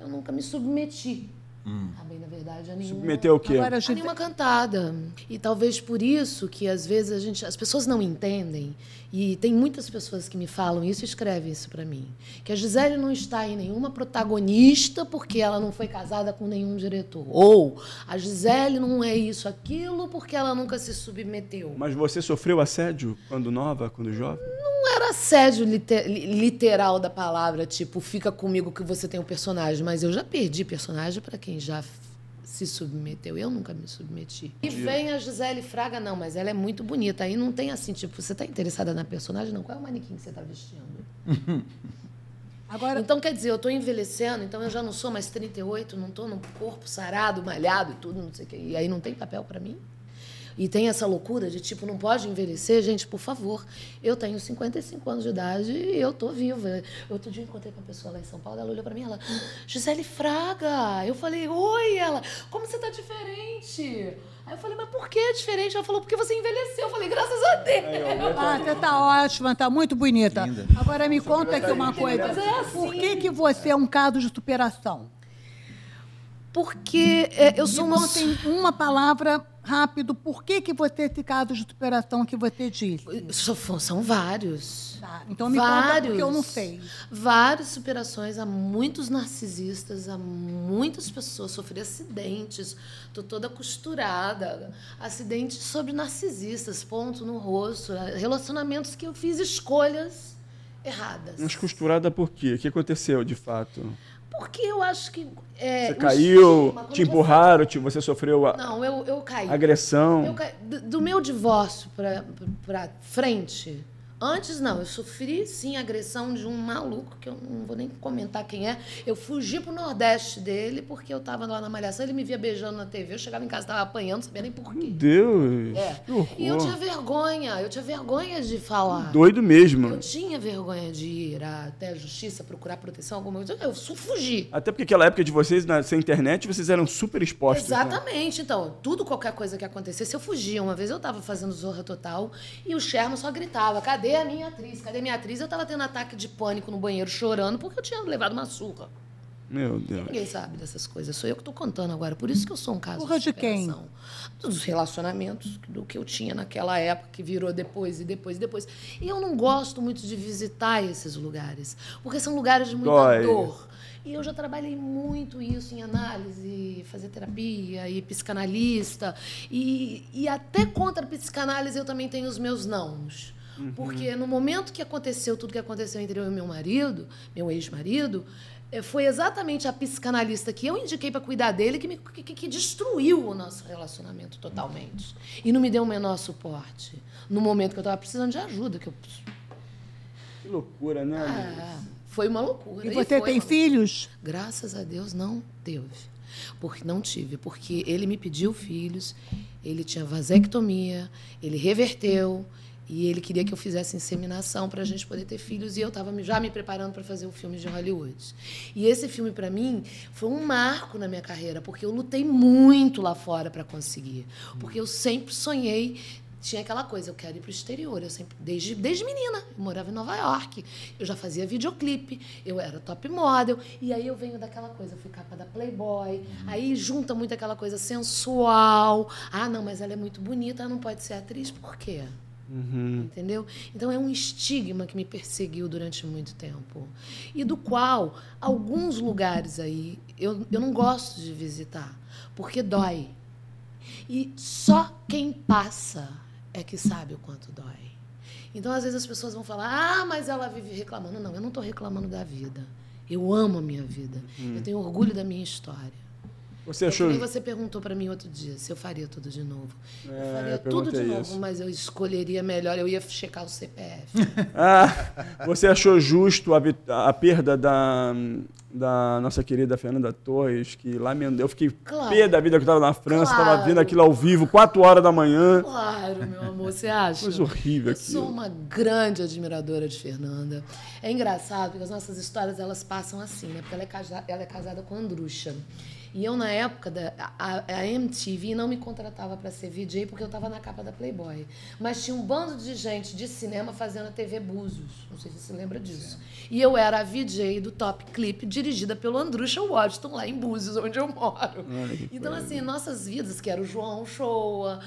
eu nunca me submeti. Bem, na verdade, a nenhuma... Submeteu o quê? Agora, A nenhuma cantada. E talvez por isso que, às vezes, as pessoas não entendem, e tem muitas pessoas que me falam isso e escrevem isso para mim, que a Gisele não está em nenhuma protagonista porque ela não foi casada com nenhum diretor. Ou a Gisele não é isso, aquilo, porque ela nunca se submeteu. Mas você sofreu assédio quando nova, quando jovem? Não era assédio literal da palavra, tipo, fica comigo que você tem um personagem, mas eu já perdi personagem para quem já se submeteu. Eu nunca me submeti. E vem a Gisele Fraga, não, mas ela é muito bonita. Aí não tem assim, tipo, você está interessada na personagem? Não, qual é o manequim que você está vestindo? Agora, Então, quer dizer, eu estou envelhecendo, então eu já não sou mais 38, não estou num corpo sarado, malhado e tudo, não sei o quê. E aí não tem papel para mim? E tem essa loucura de, tipo, não pode envelhecer. Gente, por favor, eu tenho 55 anos de idade e eu tô viva. Outro dia eu encontrei com uma pessoa lá em São Paulo, ela olhou pra mim e ela, Gisele Fraga. Eu falei, oi, ela, como você tá diferente? Aí eu falei, mas por que diferente? Ela falou, porque você envelheceu. Eu falei, graças a Deus. Ah, você tá ótima, tá muito bonita. Linda. Agora me conta aqui uma coisa. Mas é assim. Por que você é um caso de superação? Porque eu sou Me uma... conta em uma palavra rápido, por que você esse caso de superação que você disse? São vários. Tá, então me conta porque eu não sei. Várias superações, há muitos narcisistas, há muitas pessoas sofri acidentes, estou toda costurada, acidentes sobre narcisistas, ponto no rosto, relacionamentos que eu fiz escolhas erradas. Mas costurada por quê? O que aconteceu, de fato? Porque eu acho que... Você caiu, te empurraram, você sofreu Não, eu caí. agressão? Eu caí. Do meu divórcio para frente, antes não, eu sofri sim agressão de um maluco, que eu não vou nem comentar quem é. Eu fugi pro Nordeste dele porque eu tava lá na Malhação, ele me via beijando na TV, eu chegava em casa, tava apanhando, não sabia nem por Meu quê. Deus, que horror. E eu tinha vergonha de falar. Doido mesmo. Eu tinha vergonha de ir até a justiça procurar proteção, alguma coisa. Eu fugi. Até porque aquela época de vocês, sem internet, vocês eram super expostos. Né? Exatamente. Então, qualquer coisa que acontecesse, eu fugia. Uma vez eu tava fazendo Zorra Total e o Sherman só gritava, cadê a minha atriz? Cadê a minha atriz? Eu tava tendo ataque de pânico no banheiro, chorando, porque eu tinha levado uma surra. Meu Deus. Ninguém sabe dessas coisas. Sou eu que tô contando agora. Por isso que eu sou um caso Surra de quem? superação. Dos relacionamentos, do que eu tinha naquela época, que virou depois e depois e depois. E eu não gosto muito de visitar esses lugares, porque são lugares de muita dor. E eu já trabalhei muito isso em análise, fazer terapia e psicanalista. E até contra a psicanálise eu também tenho os meus nãos. Porque no momento que aconteceu tudo que aconteceu entre eu e meu marido, meu ex-marido, foi exatamente a psicanalista que eu indiquei para cuidar dele que destruiu o nosso relacionamento totalmente. E não me deu o menor suporte. No momento que eu estava precisando de ajuda. Que loucura, né? Foi uma loucura. E você tem filhos? Graças a Deus não teve. Porque não tive. Porque ele me pediu filhos, ele tinha vasectomia, ele reverteu. E ele queria que eu fizesse inseminação para a gente poder ter filhos. E eu estava já me preparando para fazer o filme de Hollywood. E esse filme, para mim, foi um marco na minha carreira, porque eu lutei muito lá fora para conseguir. Porque eu sempre sonhei, tinha aquela coisa, eu quero ir para o exterior. Eu sempre, desde menina, eu morava em Nova York. Eu já fazia videoclipe, eu era top model. E aí eu venho daquela coisa, eu fui capa da Playboy. Aí junta muito aquela coisa sensual. Ah, não, mas ela é muito bonita, ela não pode ser atriz. Por quê? Entendeu? Então é um estigma que me perseguiu durante muito tempo e do qual alguns lugares aí eu não gosto de visitar porque dói e só quem passa é que sabe o quanto dói. Então às vezes as pessoas vão falar, mas ela vive reclamando. Não, eu não estou reclamando da vida, eu amo a minha vida, eu tenho orgulho da minha história. Você achou... E você perguntou para mim outro dia se eu faria tudo de novo. Eu faria tudo de novo, mas eu escolheria melhor, eu ia checar o CPF. Você achou justo a perda da nossa querida Fernanda Torres, que lamentou. Eu fiquei pé da vida que eu estava na França, estava vendo aquilo ao vivo, 4 horas da manhã. Claro, meu amor, você acha? Coisa horrível aquilo. Eu sou uma grande admiradora de Fernanda. É engraçado, porque as nossas histórias, elas passam assim, né? Porque ela é casada com Andrucha. E eu, na época, a MTV não me contratava para ser VJ porque eu estava na capa da Playboy. Mas tinha um bando de gente de cinema fazendo a TV Búzios. Não sei se você lembra disso. E eu era a VJ do Top Clip, dirigida pelo Andrucha Waddington, lá em Búzios, onde eu moro. Então, assim, nossas vidas, que era o João Shoa,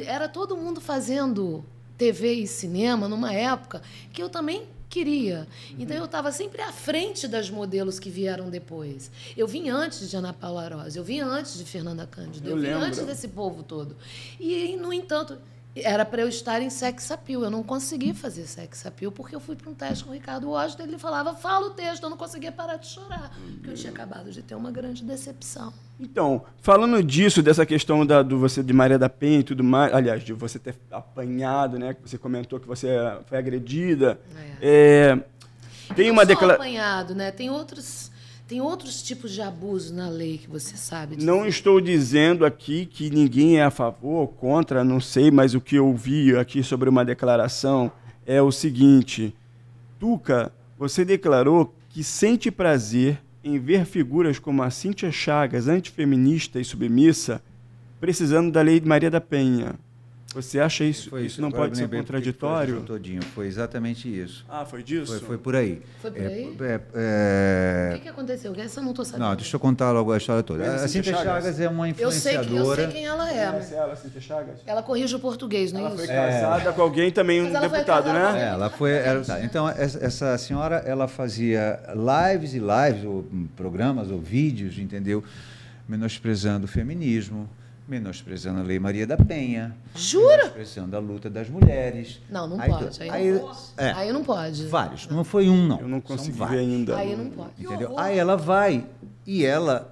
era todo mundo fazendo TV e cinema numa época que eu também queria. Então, eu estava sempre à frente das modelos que vieram depois. Eu vim antes de Ana Paula Arósio, eu vim antes de Fernanda Cândido, eu vim antes desse povo todo. E, no entanto, era para eu estar em sex appeal. Eu não consegui fazer sex appeal porque eu fui para um teste com o Ricardo Washington. Ele falava, fala o texto, eu não conseguia parar de chorar, porque eu tinha acabado de ter uma grande decepção. Então, falando disso, dessa questão você de Maria da Penha e tudo mais, aliás, de você ter apanhado, né? Que você comentou que você foi agredida. Tem uma declaração. apanhado, né? Tem Tem outros tipos de abuso na lei que você sabe dizer? Não estou dizendo aqui que ninguém é a favor ou contra, não sei, mas o que eu vi aqui sobre uma declaração é o seguinte: Tuca, você declarou que sente prazer em ver figuras como a Cíntia Chagas, antifeminista e submissa, precisando da Lei de Maria da Penha. Você acha isso não pode ser contraditório? Todinho. Foi exatamente isso. Ah, foi disso? Foi por aí. Foi por aí? O que aconteceu? Essa eu não estou sabendo. Não, deixa eu contar logo a história toda. Mas A Cíntia Chagas é uma Eu sei influenciadora. quem ela é. Conhece ela, Cíntia Chagas? Ela corrige o português, não é Ela foi isso? casada com alguém também, um Mas ela foi deputado, casada né? Ela foi. Tá. Então, essa senhora, ela fazia lives e lives, ou programas, ou vídeos, entendeu? Menosprezando o feminismo, menosprezando a Lei Maria da Penha. Jura? Menosprezando a luta das mulheres. Não, não Aí, pode. Aí não pode. Vários. Não foi um, não. Eu não São consegui ver vários. ainda. Aí não pode. Entendeu? Aí ela vai e ela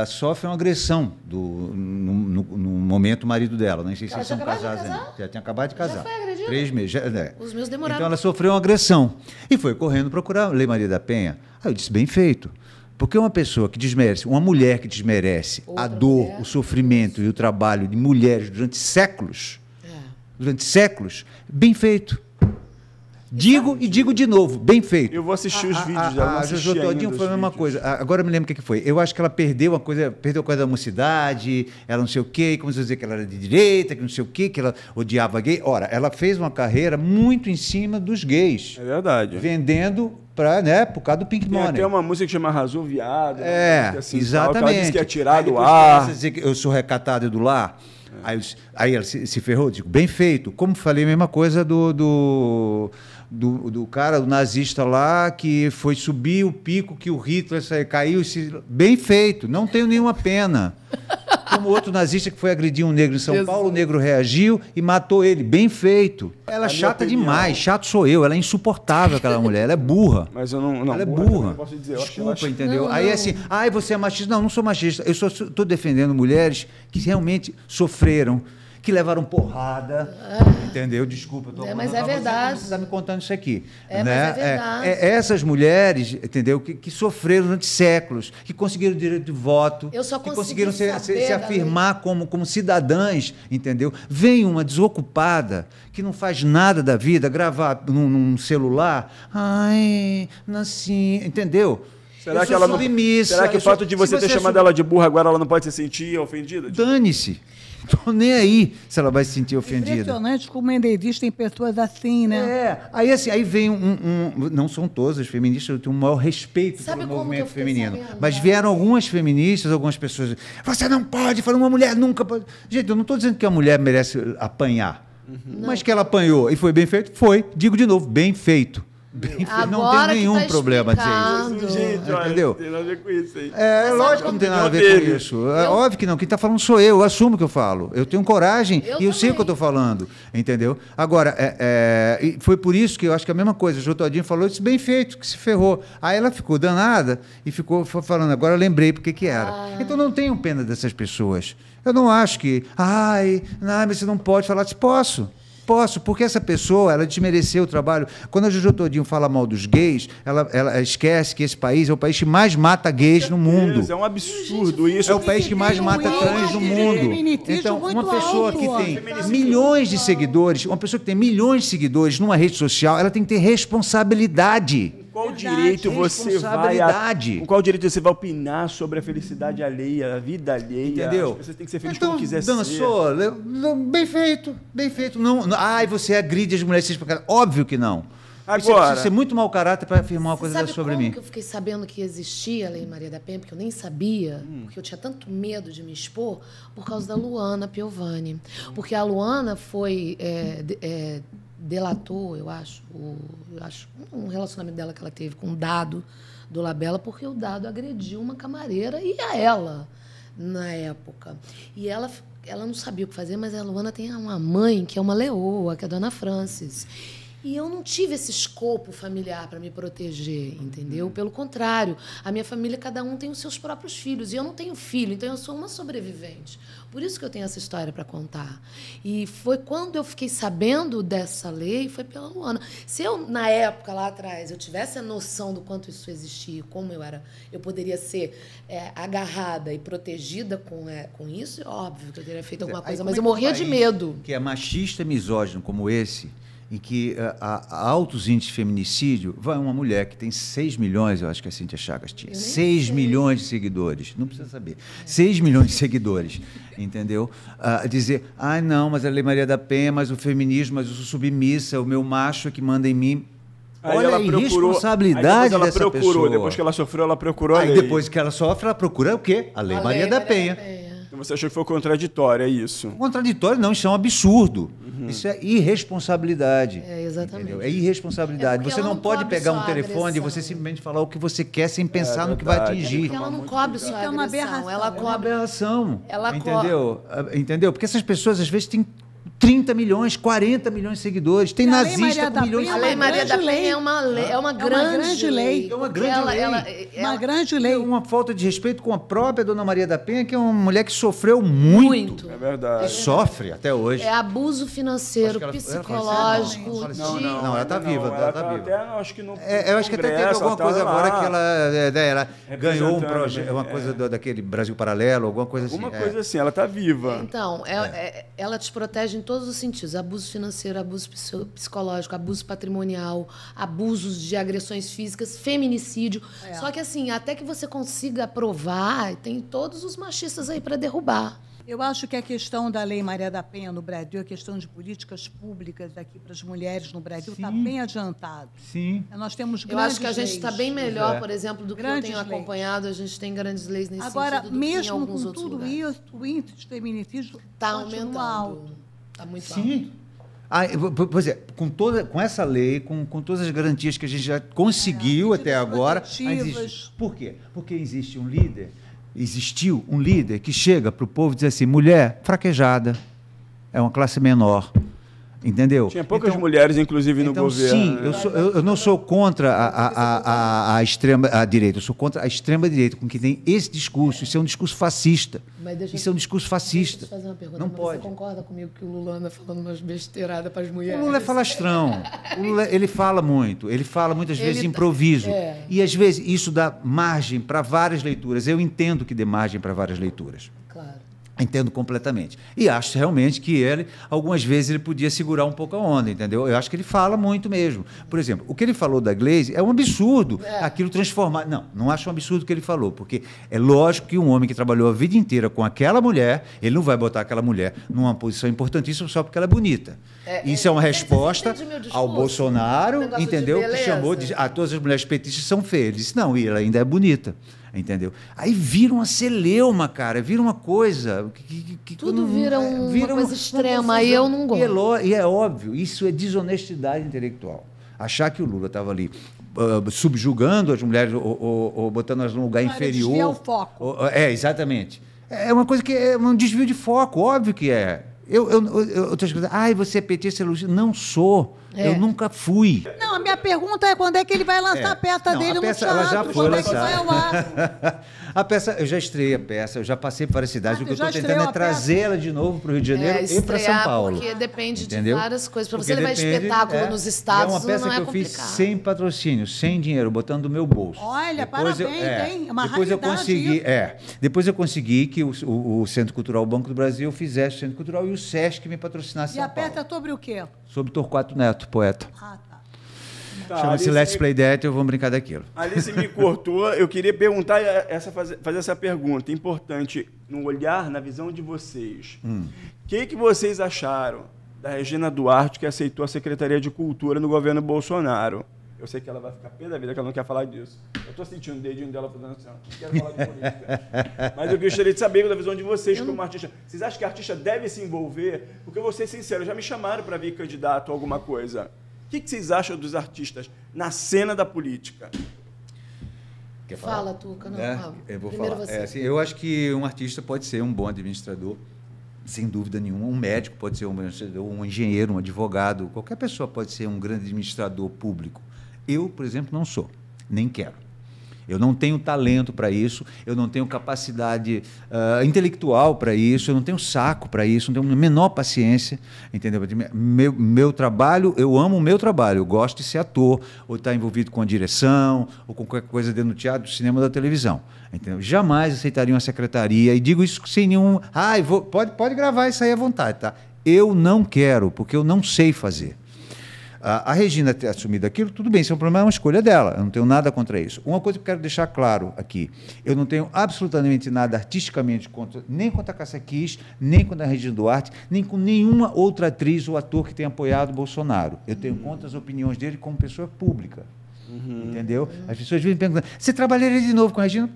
sofre uma agressão no momento o marido dela. Não sei se Ela eles são tinha acabado de casados casar? ainda. Já tinha acabado de casar. foi agredida? 3 meses. Os meus demoraram. Então ela sofreu uma agressão e foi correndo procurar a Lei Maria da Penha. Aí eu disse, bem feito. Porque uma pessoa que desmerece, uma mulher que desmerece Outra a dor, mulher. o sofrimento e o trabalho de mulheres durante séculos, bem feito. Digo e digo de novo, bem feito. Eu vou assistir os vídeos dela, não A assisti Jojo ainda Todinho os foi a mesma vídeos. coisa. Agora eu me lembro o que foi. Eu acho que ela perdeu a coisa da mocidade, ela não sei o quê, começou a dizer que ela era de direita, que não sei o quê, que ela odiava gay. Ora, ela fez uma carreira muito em cima dos gays, É verdade. vendendo por causa do Pink Tem Money. até uma música que chama Arrasou Viado. uma É, música assim, exatamente. Tal, que ela disse que ia tirar Aí do depois ar. começa a dizer que eu sou recatado do lar. Aí ela se ferrou, digo, bem feito. Como falei, a mesma coisa do cara, do nazista lá, que foi subir o pico que o Hitler caiu. Bem feito, não tenho nenhuma pena. Como outro nazista que foi agredir um negro em São Paulo, o negro reagiu e matou ele. Bem feito. Ela é chata demais, chato sou eu, ela é insuportável aquela mulher, ela é burra. Mas eu não Ela é burra, eu burra. não posso dizer. Eu acho Desculpa, ela- entendeu? Aí assim, você é machista. Não sou machista. Eu estou defendendo mulheres que realmente sofreram, que levaram porrada, entendeu? Desculpa, eu tô Mas falando é pra você, verdade. Você está me contando isso aqui. Mas né? é verdade. Essas mulheres, entendeu? Que sofreram durante séculos, que conseguiram o direito de voto, Eu só que consegui conseguiram saber se da afirmar como cidadãs, entendeu? Vem uma desocupada que não faz nada da vida, gravar num celular, nasci, entendeu? Será Eu que sou ela não... submissa, Será que eu o fato sou- de você se ter você é chamado ela de burra agora ela não pode se sentir ofendida? Dane-se. Tô nem aí se ela vai se sentir ofendida. Impressionante como existem pessoas assim, né? Aí vem não são todas as feministas, eu tenho o maior respeito Sabe pelo como que movimento eu fiquei feminino. sabendo? Mas vieram algumas feministas, algumas pessoas. Você não pode falar, uma mulher nunca pode. Gente, eu não estou dizendo que a mulher merece apanhar. Mas que ela apanhou e foi bem feito? Foi. Digo de novo, bem feito. Bem feito. Não Agora tem que nenhum tá problema dizer isso. explicado. Gente, olha, Entendeu? não tem nada a ver com isso aí. É lógico que não tem nada a ver com isso. É óbvio que não. Quem está falando sou eu. Eu assumo o que eu falo. Eu tenho coragem e eu sei o que eu estou falando. Entendeu? Agora, e foi por isso que eu acho que a mesma coisa. O Jô Todinho falou, disse, bem feito, que se ferrou. Aí ela ficou danada e foi falando, agora eu lembrei porque que era. Então não tenho pena dessas pessoas. Eu não acho que, mas você não pode falar. Disse, Posso, porque essa pessoa, ela desmereceu o trabalho. Quando a Jojo Todinho fala mal dos gays, ela esquece que esse país é o país que mais mata gays no mundo. É um absurdo isso. É o país que mais mata trans no mundo. Então, uma pessoa que tem milhões de seguidores, uma pessoa que tem milhões de seguidores numa rede social, ela tem que ter responsabilidade. Qual direito você vai Responsabilidade. com qual direito você vai opinar sobre a felicidade alheia, a vida alheia? Entendeu? As pessoas têm que ser felizes Então, como quiser dançou, bem feito, bem feito. Não, você agride as mulheres. Óbvio que não. Você Agora- precisa ser muito mau caráter para afirmar uma coisa Sabe dessa sobre como mim. que eu fiquei sabendo que existia a Lei Maria da Penha? Porque eu nem sabia, porque eu tinha tanto medo de me expor, por causa da Luana Piovani. Porque a Luana foi... delatou, eu acho, um relacionamento dela que ela teve com o Dado do Labella, porque o Dado agrediu uma camareira e a ela, na época. E ela não sabia o que fazer, mas a Luana tem uma mãe que é uma leoa, que é a Dona Francis. E eu não tive esse escopo familiar para me proteger, entendeu? Pelo contrário, a minha família, cada um tem os seus próprios filhos. E eu não tenho filho, então eu sou uma sobrevivente. Por isso que eu tenho essa história para contar. E foi quando eu fiquei sabendo dessa lei, foi pela Luana. Se eu, na época, lá atrás, eu tivesse a noção do quanto isso existia, como eu poderia ser agarrada e protegida com isso, é óbvio que eu teria feito alguma coisa, mas eu morria de medo. Que é machista e misógino como esse, em que há altos índices de feminicídio, vai uma mulher que tem 6 milhões, eu acho que a Cíntia Chagas tinha, 6 milhões de seguidores, não precisa saber, 6 milhões de seguidores, entendeu? Dizer, não, mas a Lei Maria da Penha, mas o feminismo, mas eu sou submissa, o meu macho é que manda em mim. Aí olha ela a irresponsabilidade dessa pessoa. Depois que ela sofreu, ela procurou a Aí lei. depois que ela sofre, ela procura o quê? A Lei Maria da Penha. Então você achou que foi contraditório, é isso? Contraditório não, isso é um absurdo. Isso é irresponsabilidade. Exatamente. Entendeu? É irresponsabilidade. Você não pode pegar um telefone e você simplesmente falar o que você quer sem pensar no que vai atingir. Porque ela não cobre só a uma agressão. aberração. Ela É uma cobre. aberração. Ela Entendeu? Porque essas pessoas, às vezes, têm 30 milhões, 40 milhões de seguidores. Tem E a Lei nazista Maria com da milhões de Penha A Lei uma Maria da grande Penha lei. é uma grande lei. É uma Porque grande lei. Uma grande lei. É uma falta de respeito com a própria Dona Maria da Penha, que é uma mulher que sofreu muito. É verdade. Sofre até hoje. É abuso financeiro, Acho que ela psicológico. faleceu. de- Não, ela tá viva, ela tá viva. Até, acho que no Eu acho que até teve Congresso, alguma tá coisa lá, agora que ela ganhou um representando, projeto, uma coisa daquele Brasil Paralelo, alguma coisa assim. alguma coisa assim, ela tá viva. Então, ela te protege em todos os sentidos. Abuso financeiro, abuso psicológico, abuso patrimonial, abusos de agressões físicas, feminicídio. Só que, assim, até que você consiga provar, tem todos os machistas aí para derrubar. Eu acho que a questão da Lei Maria da Penha no Brasil, a questão de políticas públicas aqui para as mulheres no Brasil, está bem adiantado. Sim. Nós temos Eu grandes acho que a gente está leis. bem melhor, É. por exemplo, do que eu Grandes tenho leis. acompanhado. A gente tem grandes leis nesse Agora, sentido do que em mesmo alguns com outros tudo lugares. isso, o índice de feminicídio Está continua aumentando. alto. Está muito Sim. Pois é, com essa lei, com todas as garantias que a gente já conseguiu até medidas agora, protetivas. por quê? Porque existiu um líder que chega para o povo e diz assim, mulher fraquejada, é uma classe menor, entendeu? Tinha poucas mulheres, inclusive, no governo. Sim, né? eu não sou contra a extrema-direita, eu sou contra a extrema-direita, com que tem esse discurso. Isso é um discurso fascista. Isso é um discurso fascista. Deixa eu te fazer uma pergunta. Não mas pode. Você concorda comigo que o Lula anda falando umas besteiradas para as mulheres? O Lula é falastrão. O Lula, ele fala muito. Ele fala muitas vezes Ele improviso. é. E, às vezes, isso dá margem para várias leituras. Eu entendo que dê margem para várias leituras. Claro. Entendo completamente. E acho realmente que ele, algumas vezes, ele podia segurar um pouco a onda, entendeu? Eu acho que ele fala muito mesmo. Por exemplo, o que ele falou da Gleisi é um absurdo. Aquilo transformar... Não acho um absurdo o que ele falou, porque é lógico que um homem que trabalhou a vida inteira com aquela mulher, ele não vai botar aquela mulher numa posição importantíssima só porque ela é bonita. Isso é uma resposta entende meu discurso? ao Bolsonaro, Negócio de entendeu? Que beleza. chamou de... todas as mulheres petistas são feias. Ele disse, não, e ela ainda é bonita. Entendeu? Aí vira uma celeuma, cara, vira uma coisa... Tudo vira uma coisa extrema, aí eu não gosto. E é óbvio, isso é desonestidade intelectual. Achar que o Lula estava ali subjugando as mulheres ou botando-as num lugar inferior... desviar o foco. Exatamente. É uma coisa que é um desvio de foco, óbvio que é. Eu estou escutando, você é petista, não sou. Eu nunca fui. Não, a minha pergunta é quando é que ele vai lançar a peça dele a no peça, teatro? ela já foi quando é que vai ao ar? A peça, eu já estreiei a peça, eu já passei por várias cidades. O que eu já estou tentando estreou é a peça? trazê-la de novo para o Rio de Janeiro e para São estrear, Paulo. porque depende Entendeu? de várias coisas. Para Porque você levar depende, espetáculo nos estados, é uma peça não é que eu fiz complicado. sem patrocínio, sem dinheiro, botando do meu bolso. Olha, Depois parabéns, hein? É uma depois eu raridade consegui, isso. depois eu consegui que o Centro Cultural Banco do Brasil fizesse o Centro Cultural e o SESC me patrocinasse E São a peça é Paulo. sobre o quê? Sobre Torquato Neto, poeta. Ah, tá. Tá, Chama-se Alice Let's Play That, vamos brincar daquilo. Alice me cortou, eu queria perguntar, fazer essa pergunta importante, no olhar, na visão de vocês. O que vocês acharam da Regina Duarte, que aceitou a Secretaria de Cultura no governo Bolsonaro? Eu sei que ela vai ficar pé da vida, que ela não quer falar disso. Eu estou sentindo o dedinho dela fazendo assim, não quero falar de política. Mas eu gostaria de saber da visão de vocês como artista. Vocês acham que a artista deve se envolver? Porque eu vou ser sincero, já me chamaram para vir candidato a alguma coisa. O que vocês acham dos artistas na cena da política? Quer falar? Fala, Tuca. Não, É, fala. eu vou Primeiro falar. você. Eu acho que um artista pode ser um bom administrador, sem dúvida nenhuma. Um médico pode ser um engenheiro, um advogado, qualquer pessoa pode ser um grande administrador público. Eu, por exemplo, não sou, nem quero. Eu não tenho talento para isso, eu não tenho capacidade intelectual para isso, eu não tenho saco para isso, não tenho a menor paciência, entendeu? Meu trabalho, eu amo o meu trabalho, eu gosto de ser ator, ou estar envolvido com a direção, ou com qualquer coisa dentro do teatro, do cinema ou da televisão. Entendeu? Jamais aceitaria uma secretaria, e digo isso sem nenhum... pode gravar isso aí à vontade, tá? Eu não quero, porque eu não sei fazer. A Regina ter assumido aquilo, tudo bem, isso é um problema, é uma escolha dela, eu não tenho nada contra isso. Uma coisa que eu quero deixar claro aqui, eu não tenho absolutamente nada artisticamente nem contra a Cássia Kiss, nem contra a Regina Duarte, nem com nenhuma outra atriz ou ator que tenha apoiado o Bolsonaro. Eu tenho contra as opiniões dele como pessoa pública, entendeu? As pessoas vêm perguntando, você trabalharia de novo com a Regina?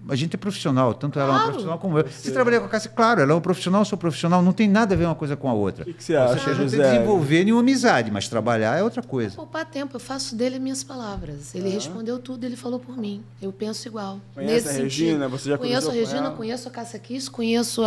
A gente é profissional, tanto ela é uma profissional como eu. Você trabalha com a Cássia? Claro, ela é um profissional, eu sou profissional, não tem nada a ver uma coisa com a outra. O que você acha, Você não tem José? desenvolver nenhuma amizade, mas trabalhar é outra coisa. Poupar tempo, eu faço dele as minhas palavras. Ele respondeu tudo, ele falou por mim. Eu penso igual. Conhece a Regina? Sentido. Você já conheço a conversou com Regina, ela? conheço a Cássia Kiss, conheço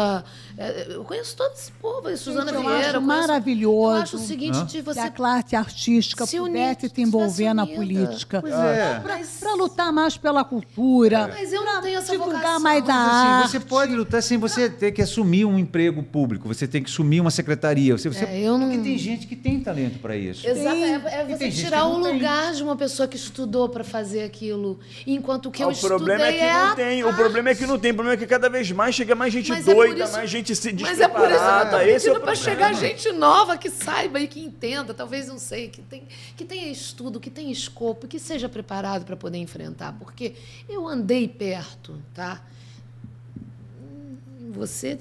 eu conheço todo esse povo, a Suzana eu Vieira. acho eu conheço- maravilhoso. Eu acho o seguinte, de Se você... a classe artística se unir, pudesse se te envolver tivesse na unida. política. Pois é. Para lutar mais pela cultura. Mas eu não tenho essa divulgar vocação. mais a Mas, assim, arte. você pode lutar sem você ter que assumir um emprego público, você tem que assumir uma secretaria. eu não- Porque tem gente que tem talento para isso. Exato, é E você tem gente tirar que o não tem. lugar de uma pessoa que estudou para fazer aquilo, enquanto o que eu O estudei problema é que não tem. O problema é que não tem. O problema é que cada vez mais chega mais gente Mas é por doida, isso- mais gente se Mas é por isso que eu despreparada. tô Esse é o pedindo para problema. chegar gente nova que saiba e que entenda, talvez não sei, que tenha estudo, que tenha escopo, que seja preparado para poder enfrentar, porque eu andei perto, tá? Você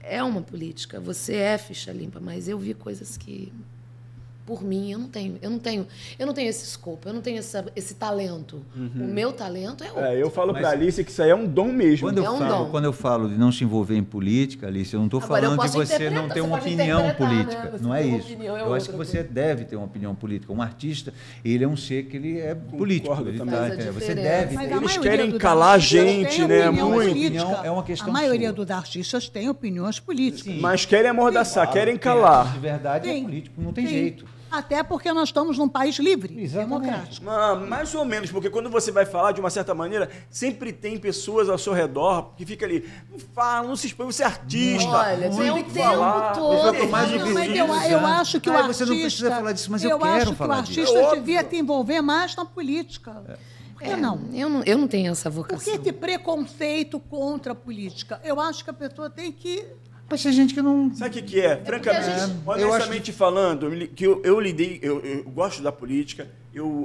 é uma política, você é ficha limpa, mas eu vi coisas que, por mim, eu não tenho esse escopo, eu não tenho esse talento. O meu talento é outro. Eu falo Mas- pra Alice que isso aí é um dom mesmo. Quando eu falo de não se envolver em política, Alice, eu não estou Agora, eu falando de posso você não interpretar, ter você uma pode opinião interpretar, política. né? Você Não é tem uma isso. opinião, é Eu acho que outra você deve ter uma opinião política. Um artista, ele é um ser que ele é político. Ele também. tá, Faz a entendeu? Você diferença. deve Mas ter. a Eles maioria querem dos calar a artistas gente, tem né? opinião Muito. política. É uma questão A maioria sua. dos artistas tem opiniões políticas. Sim. Mas querem amordaçar, Claro, querem porque calar. De verdade é Sim. político, não tem Sim. jeito. Até porque nós estamos num país livre, Exatamente. democrático. Mais ou menos, porque quando você vai falar de uma certa maneira, sempre tem pessoas ao seu redor que fica ali, não fala, não se expõe, você é artista. Olha, você tem tem o que tempo falar. todo. Isso é mais Não, mas difícil. eu acho que o artista... Você não precisa falar disso, mas eu acho quero que falar o disso. artista É óbvio. devia te envolver mais na política. Por que não? Eu não tenho essa Por vocação. que esse preconceito contra a política? Eu acho que a pessoa tem que... Mas tem gente que não... Sabe o que é? Francamente, porque a gente- honestamente falando, eu gosto da política,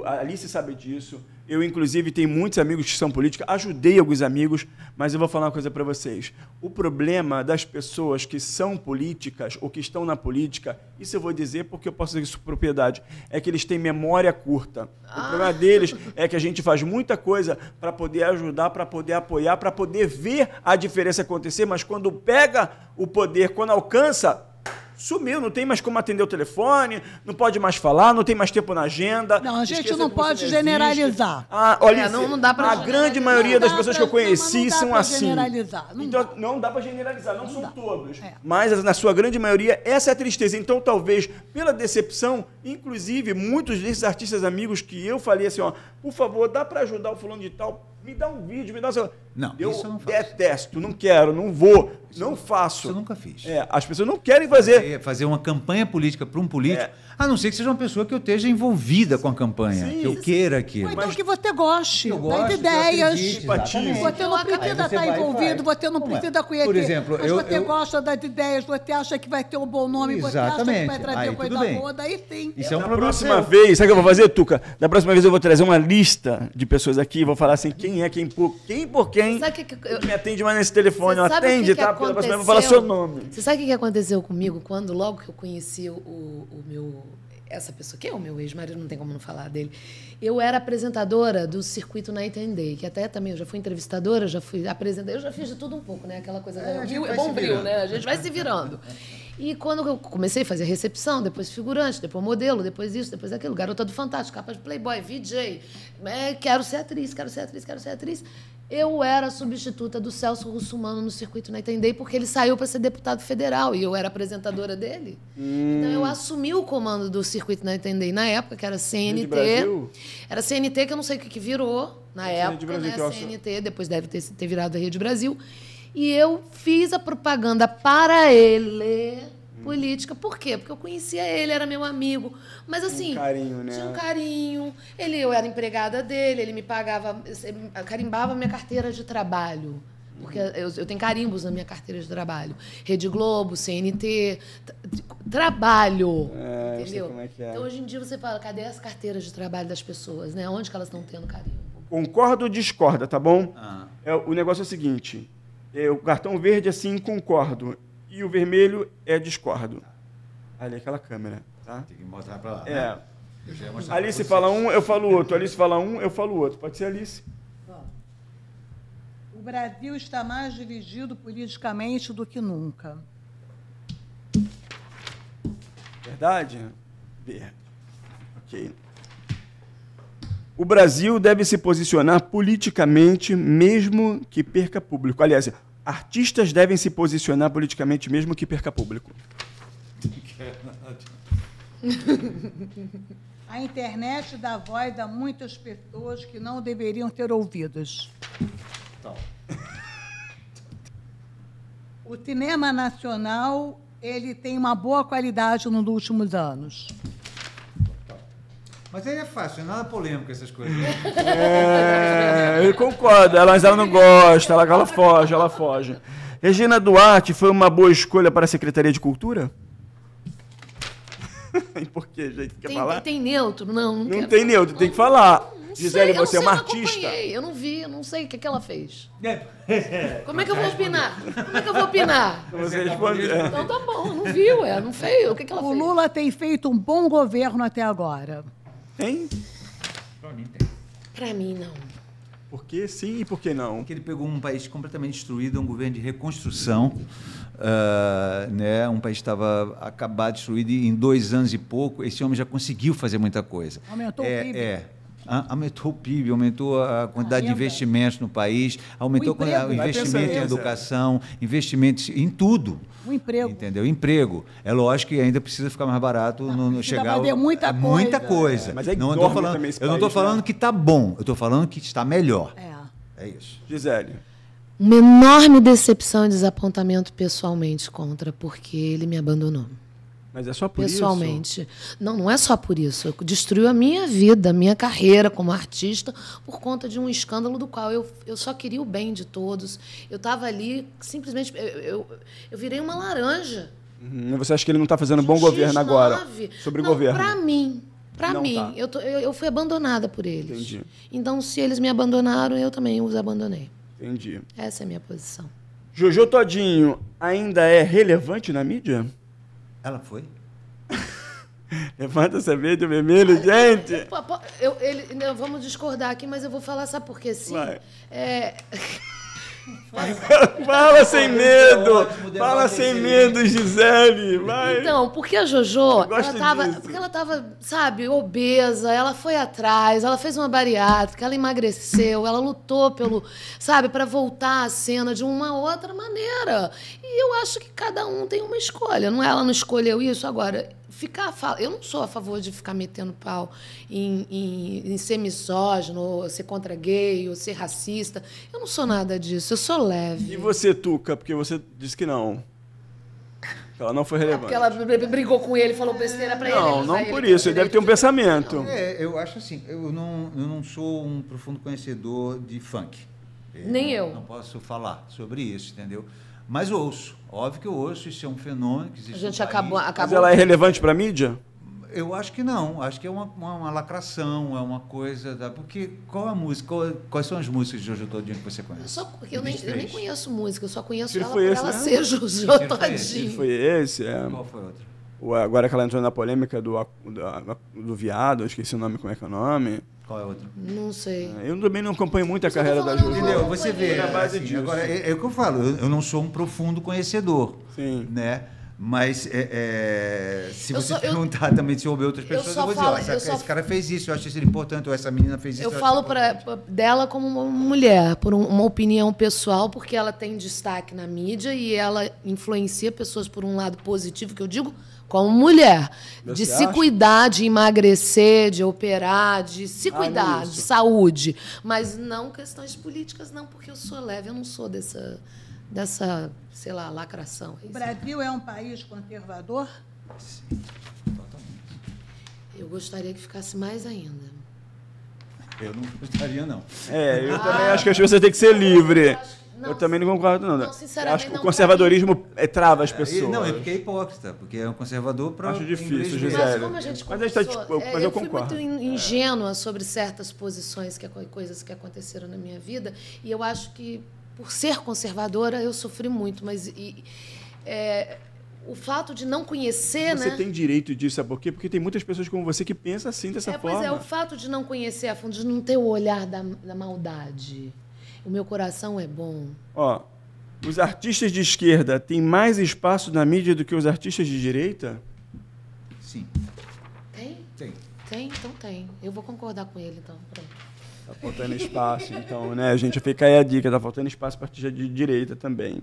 a Alice sabe disso, eu, inclusive, tenho muitos amigos que são políticos, ajudei alguns amigos, mas eu vou falar uma coisa para vocês. O problema das pessoas que são políticas ou que estão na política, isso eu vou dizer porque eu posso dizer isso com propriedade, é que eles têm memória curta. O problema deles é que a gente faz muita coisa para poder ajudar, para poder apoiar, para poder ver a diferença acontecer, mas quando pega o poder, quando alcança... Sumiu, não tem mais como atender o telefone, não pode mais falar, não tem mais tempo na agenda. Não, a gente esqueceu não que você pode existe. generalizar. Olha, não dá pra a generalizar. grande maioria das Não dá pessoas pra- que eu conheci não dá são pra assim. generalizar, não Então, dá. não dá para generalizar, não são dá. todos. É. Mas, na sua grande maioria, essa é a tristeza. Então, talvez, pela decepção, inclusive, muitos desses artistas amigos que eu falei assim, ó, por favor, dá para ajudar o fulano de tal, me dá um vídeo, me dá... Não, eu isso eu não faço. detesto, não quero, não vou, não faço. Isso eu nunca fiz. As pessoas não querem fazer. Fazer uma campanha política para um político, a não ser que seja uma pessoa que eu esteja envolvida com a campanha, Sim. que eu queira aquilo. Ou então que você goste Eu das gosto, que eu ideias. acredite, Simpatia. exatamente. Você não Aí precisa você estar vai e envolvido, faz. você não Como é? precisa conhecer. Por exemplo, mas você eu- gosta das ideias, você acha que vai ter um bom nome, você acha que Exatamente. vai trazer Aí, coisa tudo bem. boa, daí sim. Isso é um Da problema próxima seu. vez, sabe o que eu vou fazer, Tuca? Da próxima vez eu vou trazer uma lista de pessoas aqui, vou falar assim, quem é, quem por quem Sabe o que me atende mais nesse telefone, Você sabe o atende, que tá? Pela próxima vez eu vou falar seu nome. Você sabe o que aconteceu comigo quando, logo que eu conheci essa pessoa, que é o meu ex-marido, não tem como não falar dele. Eu era apresentadora do Circuito Night and Day, que até também eu já fui entrevistadora, já fui apresentadora, eu já fiz de tudo um pouco, né? Aquela coisa, a gente é vai bom se bril, virando. né? A gente vai se virando. E quando eu comecei a fazer recepção, depois figurante, depois modelo, depois isso, depois aquilo, garota do Fantástico, capa de Playboy, VJ, quero ser atriz, quero ser atriz, quero ser atriz. Eu era substituta do Celso Russomano no Circuito Nintendei porque ele saiu para ser deputado federal e eu era apresentadora dele. Então eu assumi o comando do Circuito Nintendei na época, que era CNT. Brasil? Era CNT, que eu não sei o que virou na época, Brasil, né? que eu CNT, depois deve ter virado a Rede Brasil. E eu fiz a propaganda para ele, política. Por quê? Porque eu conhecia ele, era meu amigo. Mas assim, carinho, né? tinha um carinho. Eu era empregada dele, ele me pagava, carimbava minha carteira de trabalho. Porque eu tenho carimbos na minha carteira de trabalho. Rede Globo, CNT, trabalho. Eu sei entendeu? como é que é. Então, hoje em dia, você fala, cadê as carteiras de trabalho das pessoas, né? Onde que elas estão tendo carimbo? Concorda ou discorda, tá bom? Ah. O negócio é o seguinte, o cartão verde é sim, concordo, e o vermelho é discordo. Ali, aquela câmera, tá? Tem que mostrar para lá. É. Né? Eu já ia mostrar pra Alice vocês. fala um, eu falo outro. Alice fala um, eu falo outro. Pode ser, Alice? O Brasil está mais dividido politicamente do que nunca. Verdade? Verde. Ok. O Brasil deve se posicionar politicamente mesmo que perca público. Aliás, artistas devem se posicionar politicamente mesmo que perca público. A internet dá voz a muitas pessoas que não deveriam ter ouvidos. Então. O cinema nacional, ele tem uma boa qualidade nos últimos anos. Mas aí é fácil, não é nada polêmico essas coisas. Eu concordo, mas ela não gosta, ela foge. Regina Duarte foi uma boa escolha para a Secretaria de Cultura? E por quê, gente? Quer falar? Tem neutro? Não Não tem neutro, tem que falar. Não Gisele, sei, você é uma eu não artista. acompanhei, eu não vi, eu não sei o que ela fez. Como é que eu vou opinar? Como é que eu vou opinar? Você responde. Então tá bom, não vi, não fez. O que ela O fez? Lula tem feito um bom governo até agora. Tem? Pra mim tem. Pra mim, não. Por que sim e por que não? Porque ele pegou um país completamente destruído, um governo de reconstrução, né? Um país que estava acabado, destruído, e em 2 anos e pouco, esse homem já conseguiu fazer muita coisa. Aumentou o PIB. Aumentou o PIB, aumentou a quantidade de renda. investimentos no país, aumentou O emprego. o investimento Vai em pensando, educação, investimentos em tudo. O emprego. Entendeu? Emprego. É lógico que ainda precisa ficar mais barato no precisa chegar. fazer muita Muita coisa. coisa. Mas é não, eu enorme tô falando, também esse eu não estou país, falando né? que está bom, eu estou falando que está melhor. É. É isso. Gisele. Uma enorme decepção e desapontamento pessoalmente contra, porque ele me abandonou. Mas é só por Pessoalmente. Não é só por isso. Destruiu a minha vida, a minha carreira como artista, por conta de um escândalo do qual eu só queria o bem de todos. Eu estava ali, simplesmente. Eu virei uma laranja. isso? Você acha que ele não está fazendo bom governo agora? Sobre não, governo? Pra Não mim, tá. eu fui abandonada por eles. Entendi. Então, se eles me abandonaram, eu também os abandonei. Entendi. Essa é a minha posição. Jojo Todinho ainda é relevante na mídia? Ela foi? Levanta essa verde vermelho, gente. Vamos discordar aqui, mas eu vou falar, sabe por quê? Sim. Vai. É, Fala sem medo. ótimo debate Fala sem esse aí. medo, Gisele. Vai. Então, porque a Jojo, gosto disso. porque ela tava, sabe, obesa, ela foi atrás, ela fez uma bariátrica, ela emagreceu, ela lutou para voltar à cena de uma outra maneira. E eu acho que cada um tem uma escolha, não é? Ela não escolheu isso agora. Eu não sou a favor de ficar metendo pau em ser misógino, ou ser contra gay, ou ser racista. Eu não sou nada disso, eu sou leve. E você, Tuca? Porque você disse que não. Que ela não foi relevante. Porque ela brigou com ele, falou besteira pra ele. Não por isso. Ele deve ter um pensamento. Eu acho assim, eu não sou um profundo conhecedor de funk. Nem eu. Não posso falar sobre isso, entendeu? Mas ouço. Óbvio que eu ouço, isso é um fenômeno que existe A gente no país. acabou. Mas ela é relevante para a mídia? Eu acho que não. Acho que é uma lacração, é uma coisa... Porque qual a música? Quais são as músicas de Jojo Todinho que você conhece? Só porque eu nem conheço música, eu só conheço Tiro ela foi por esse, ela né? ser Jojo Tiro foi Todinho. Foi esse? É. Qual foi outra? Agora que ela entrou na polêmica do viado, eu esqueci o nome, como é que é o nome? Qual é outra? Não sei. Eu também não acompanho muito a Mas eu tô carreira da falando, Jojo. Entendeu? Você vê. Na base Assim, disso. agora, é o que eu falo. Eu não sou um profundo conhecedor. Sim. Né? Mas se você perguntar também se houve outras pessoas, eu vou dizer, esse cara fez isso, eu acho isso importante, ou essa menina fez isso. Eu falo dela como uma mulher, por uma opinião pessoal, porque ela tem destaque na mídia e ela influencia pessoas por um lado positivo, que eu digo como mulher. De se cuidar, de emagrecer, de operar, de se cuidar, de saúde. Mas não questões políticas, não, porque eu sou leve, eu não sou dessa sei lá, lacração. O Brasil é um país conservador? Sim, totalmente. Eu gostaria que ficasse mais ainda. Eu não gostaria, não. Eu também acho que as pessoas têm que ser livres. Eu também não concordo, não. Sinceramente, acho que o conservadorismo trava as pessoas. Não, é porque é hipócrita, porque é um conservador para... Acho difícil, Gisele. Mas como a gente conversou, eu concordo. fui muito ingênua sobre certas posições, coisas que aconteceram na minha vida, e eu acho que, por ser conservadora, eu sofri muito, mas o fato de não conhecer... Você tem direito disso, sabe por quê? Porque tem muitas pessoas como você que pensam assim, dessa forma. Pois é, o fato de não conhecer a fundo, de não ter o olhar da maldade. O meu coração é bom. Ó, os artistas de esquerda têm mais espaço na mídia do que os artistas de direita? Sim. Tem? Tem. Então tem. Eu vou concordar com ele, então. Pronto. Tá faltando espaço, então, né, gente? Fica aí a dica, tá faltando espaço para artista de direita também.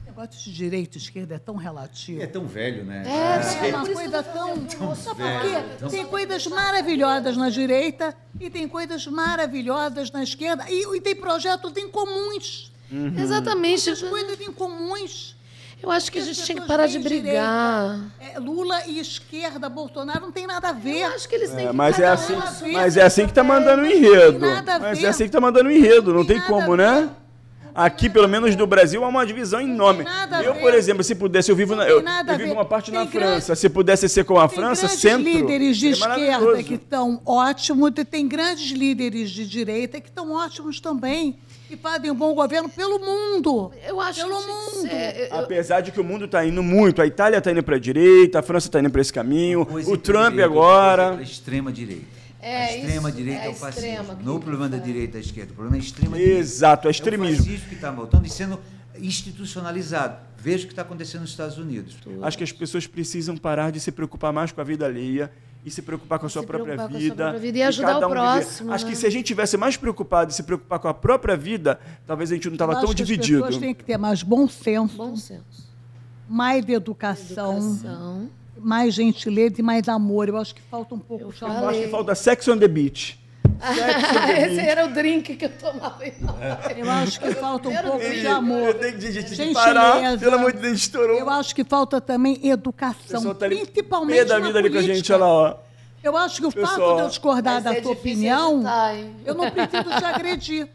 O negócio de direita e esquerda é tão relativo. É tão velho, né? É uma coisa tão... Sabe por quê? Tem coisas maravilhosas na direita e tem coisas maravilhosas na esquerda e tem projetos incomuns. Exatamente. Muitas coisas incomuns. Eu acho que a gente tinha que parar de brigar. Lula e esquerda, Bolsonaro, não tem nada a ver. Eu acho que eles têm que... Mas é assim que tá mandando o enredo. Mas é assim que tá mandando o enredo, não tem como, né? Aqui, pelo menos do Brasil, há uma divisão enorme. Eu, por exemplo, se pudesse, eu vivo uma parte na França. Se pudesse ser com a França, centro. Tem líderes de esquerda que estão ótimos, e tem grandes líderes de direita que estão ótimos também. E fazem um bom governo pelo mundo. Eu acho pelo mundo. Apesar de que o mundo está indo muito. A Itália está indo para a direita, a França está indo para esse caminho. O Trump agora. A extrema-direita. A extrema-direita é o fascismo. Não o problema da direita e da esquerda. O problema é a extrema-direita. Exato, é extremismo. É o fascismo que está voltando e sendo institucionalizado. Veja o que está acontecendo nos Estados Unidos. Acho que as pessoas precisam parar de se preocupar mais com a vida alheia e se preocupar com a sua própria vida. E ajudar o próximo. Acho que se a gente tivesse mais preocupado em se preocupar com a própria vida, talvez a gente não estava tão dividido. As pessoas têm que ter mais bom senso. Bom senso. Mais educação. Mais gentileza e mais amor. Eu acho que falta um pouco. Eu acho que falta Sex on the Beach. Esse era o drink que eu tomava. Eu acho que falta um pouco de amor. Eu tenho de parar. Pelo amor de Deus, estourou. Eu acho que falta também educação. Tá principalmente da na vida ali com a gente, olha lá, ó. Eu acho que o fato de eu discordar da tua opinião, eu não preciso te agredir.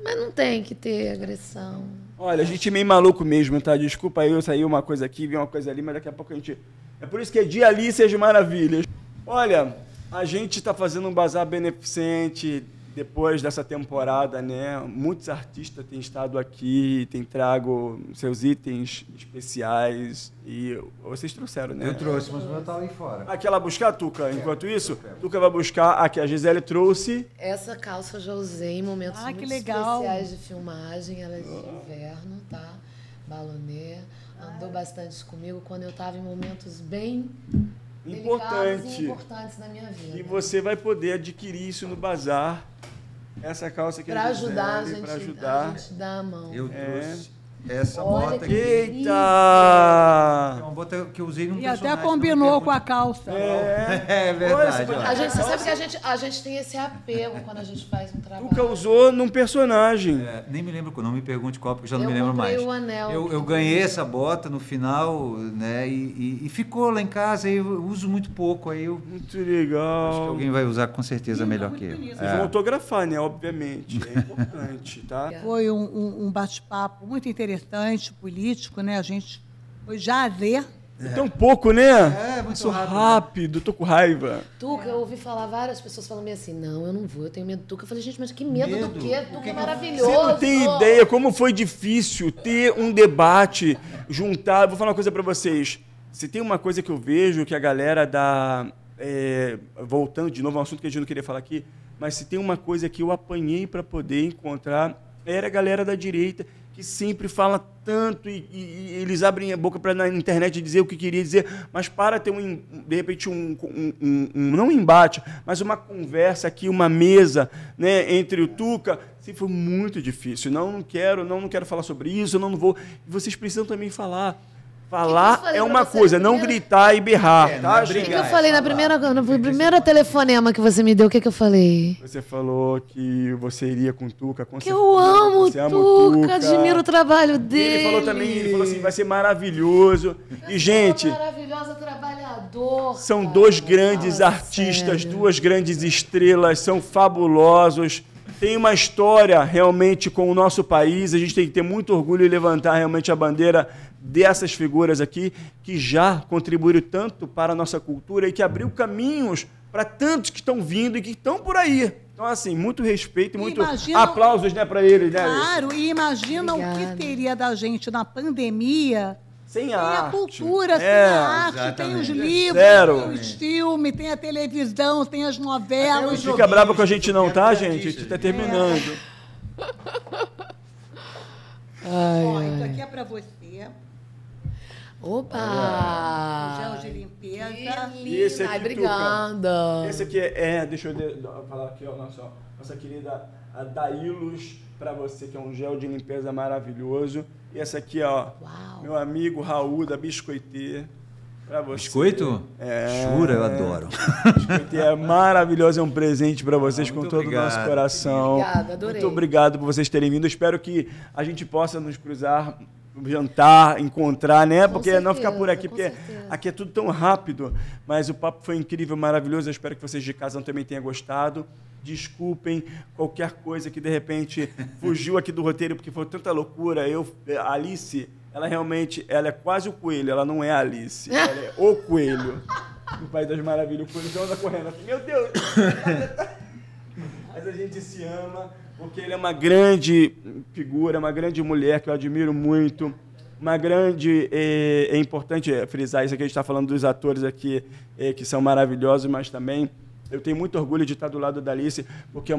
Mas não tem que ter agressão. Olha, a gente é meio maluco mesmo, tá? Desculpa aí, eu saí uma coisa aqui, vi uma coisa ali, mas daqui a pouco a gente... É por isso que é dia Alice de Maravilhas. Olha, a gente está fazendo um bazar beneficente depois dessa temporada, né? Muitos artistas têm estado aqui, têm trago seus itens especiais e vocês trouxeram, né? Eu trouxe, mas o meu tá ali fora. Aqui ela buscar, Tuca? Enquanto isso, Tuca vai buscar aqui. A Gisele trouxe. Essa calça eu já usei em momentos muito especiais de filmagem. Ela é de inverno, tá? Balonê. Andou bastante comigo quando eu estava em momentos bem delicados e importantes na minha vida. E você vai poder adquirir isso no bazar. Essa calça aqui para ajudar a gente dar a mão. Eu trouxe essa bota aqui. Eita! É uma bota que eu usei num personagem. E até combinou com a calça. É verdade. Você sabe que a gente tem esse apego quando a gente faz um trabalho. Tuca usou num personagem. Nem me lembro qual, não me pergunte qual, porque eu já não me lembro mais. O anel eu ganhei essa bota no final, né? E ficou lá em casa, e eu uso muito pouco. Aí eu muito legal. Acho que alguém vai usar com certeza melhor que eu. Vocês vão autografar, né? Obviamente. É importante, tá? Foi um bate-papo muito interessante, político, né? A gente foi já a ver. Tão pouco, né? Muito rápido, tô com raiva. Tuca, eu ouvi falar várias pessoas falando assim, não, eu não vou, eu tenho medo do Tuca. Eu falei, gente, mas que medo do quê? Tuca é maravilhoso. Você não tem ideia como foi difícil ter um debate, juntar... Vou falar uma coisa pra vocês. Se tem uma coisa que eu vejo que a galera dá... voltando de novo, é um assunto que a gente não queria falar aqui, mas se tem uma coisa que eu apanhei para poder encontrar, era a galera da direita que sempre fala tanto e eles abrem a boca para na internet dizer o que queria dizer, mas para ter, de repente, não um embate, mas uma conversa aqui, uma mesa, né, entre o Tuca, assim, foi muito difícil. Não quero falar sobre isso, eu não vou... Vocês precisam também falar. Falar é uma coisa, não gritar e berrar, tá, gente? O que eu falei no primeiro telefonema que você me deu? O que eu falei? Você falou que você iria com o Tuca, com que eu amo o Tuca, admiro o trabalho dele. Ele falou também, ele falou assim, vai ser maravilhoso. E, gente, maravilhoso, trabalhador. São dois grandes artistas, sério. Duas grandes estrelas, são fabulosos. Tem uma história realmente com o nosso país, a gente tem que ter muito orgulho e levantar realmente a bandeira dessas figuras aqui, que já contribuíram tanto para a nossa cultura e que abriu caminhos para tantos que estão vindo e que estão por aí. Então, assim, muito respeito e muito aplausos, né, para eles. Né, claro, e imagina o que teria da gente na pandemia... Sem a arte. Tem a cultura, tem a arte, exatamente. Tem os livros, tem os filmes, tem a televisão, tem as novelas. Não fica brava com a gente não, tá, gente? A gente está terminando. Ó, isso aqui é para você. Opa! Gel de limpeza. E esse aqui, obrigada. Esse aqui deixa eu falar aqui, ó, nossa querida Daílos, para você, que é um gel de limpeza maravilhoso. E essa aqui, ó, meu amigo Raul, da Biscoitê, para você. Biscoito? Jura, eu adoro. Biscoitê é maravilhoso, é um presente para vocês com todo o nosso coração. Obrigada, adorei. Muito obrigado por vocês terem vindo. Espero que a gente possa nos cruzar, jantar, encontrar, né? Porque certeza, não ficar por aqui, porque aqui é tudo tão rápido. Mas o papo foi incrível, maravilhoso. Eu espero que vocês de casa também tenham gostado. Desculpem qualquer coisa que, de repente, fugiu aqui do roteiro, porque foi tanta loucura. A Alice, ela é quase o coelho, ela não é a Alice. Ela é o coelho. No País das Maravilhas. O coelho anda correndo assim, meu Deus! Mas a gente se ama, porque ele é uma grande figura, uma grande mulher que eu admiro muito. Uma grande... É importante frisar isso aqui, a gente está falando dos atores aqui que são maravilhosos, mas também... Eu tenho muito orgulho de estar do lado da Alice, porque a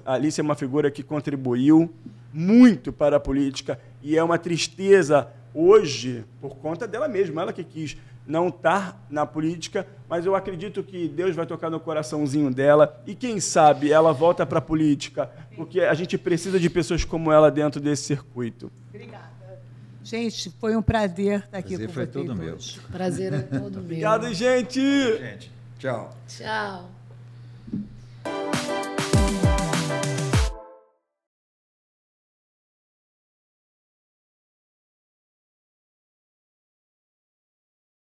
Alice é uma figura que contribuiu muito para a política e é uma tristeza hoje, por conta dela mesma, ela que quis não estar na política, mas eu acredito que Deus vai tocar no coraçãozinho dela e, quem sabe, ela volta para a política, porque a gente precisa de pessoas como ela dentro desse circuito. Obrigada. Gente, foi um prazer estar aqui com vocês. Prazer foi todo meu. Prazer é todo meu. Obrigado, gente! Tchau. Tchau.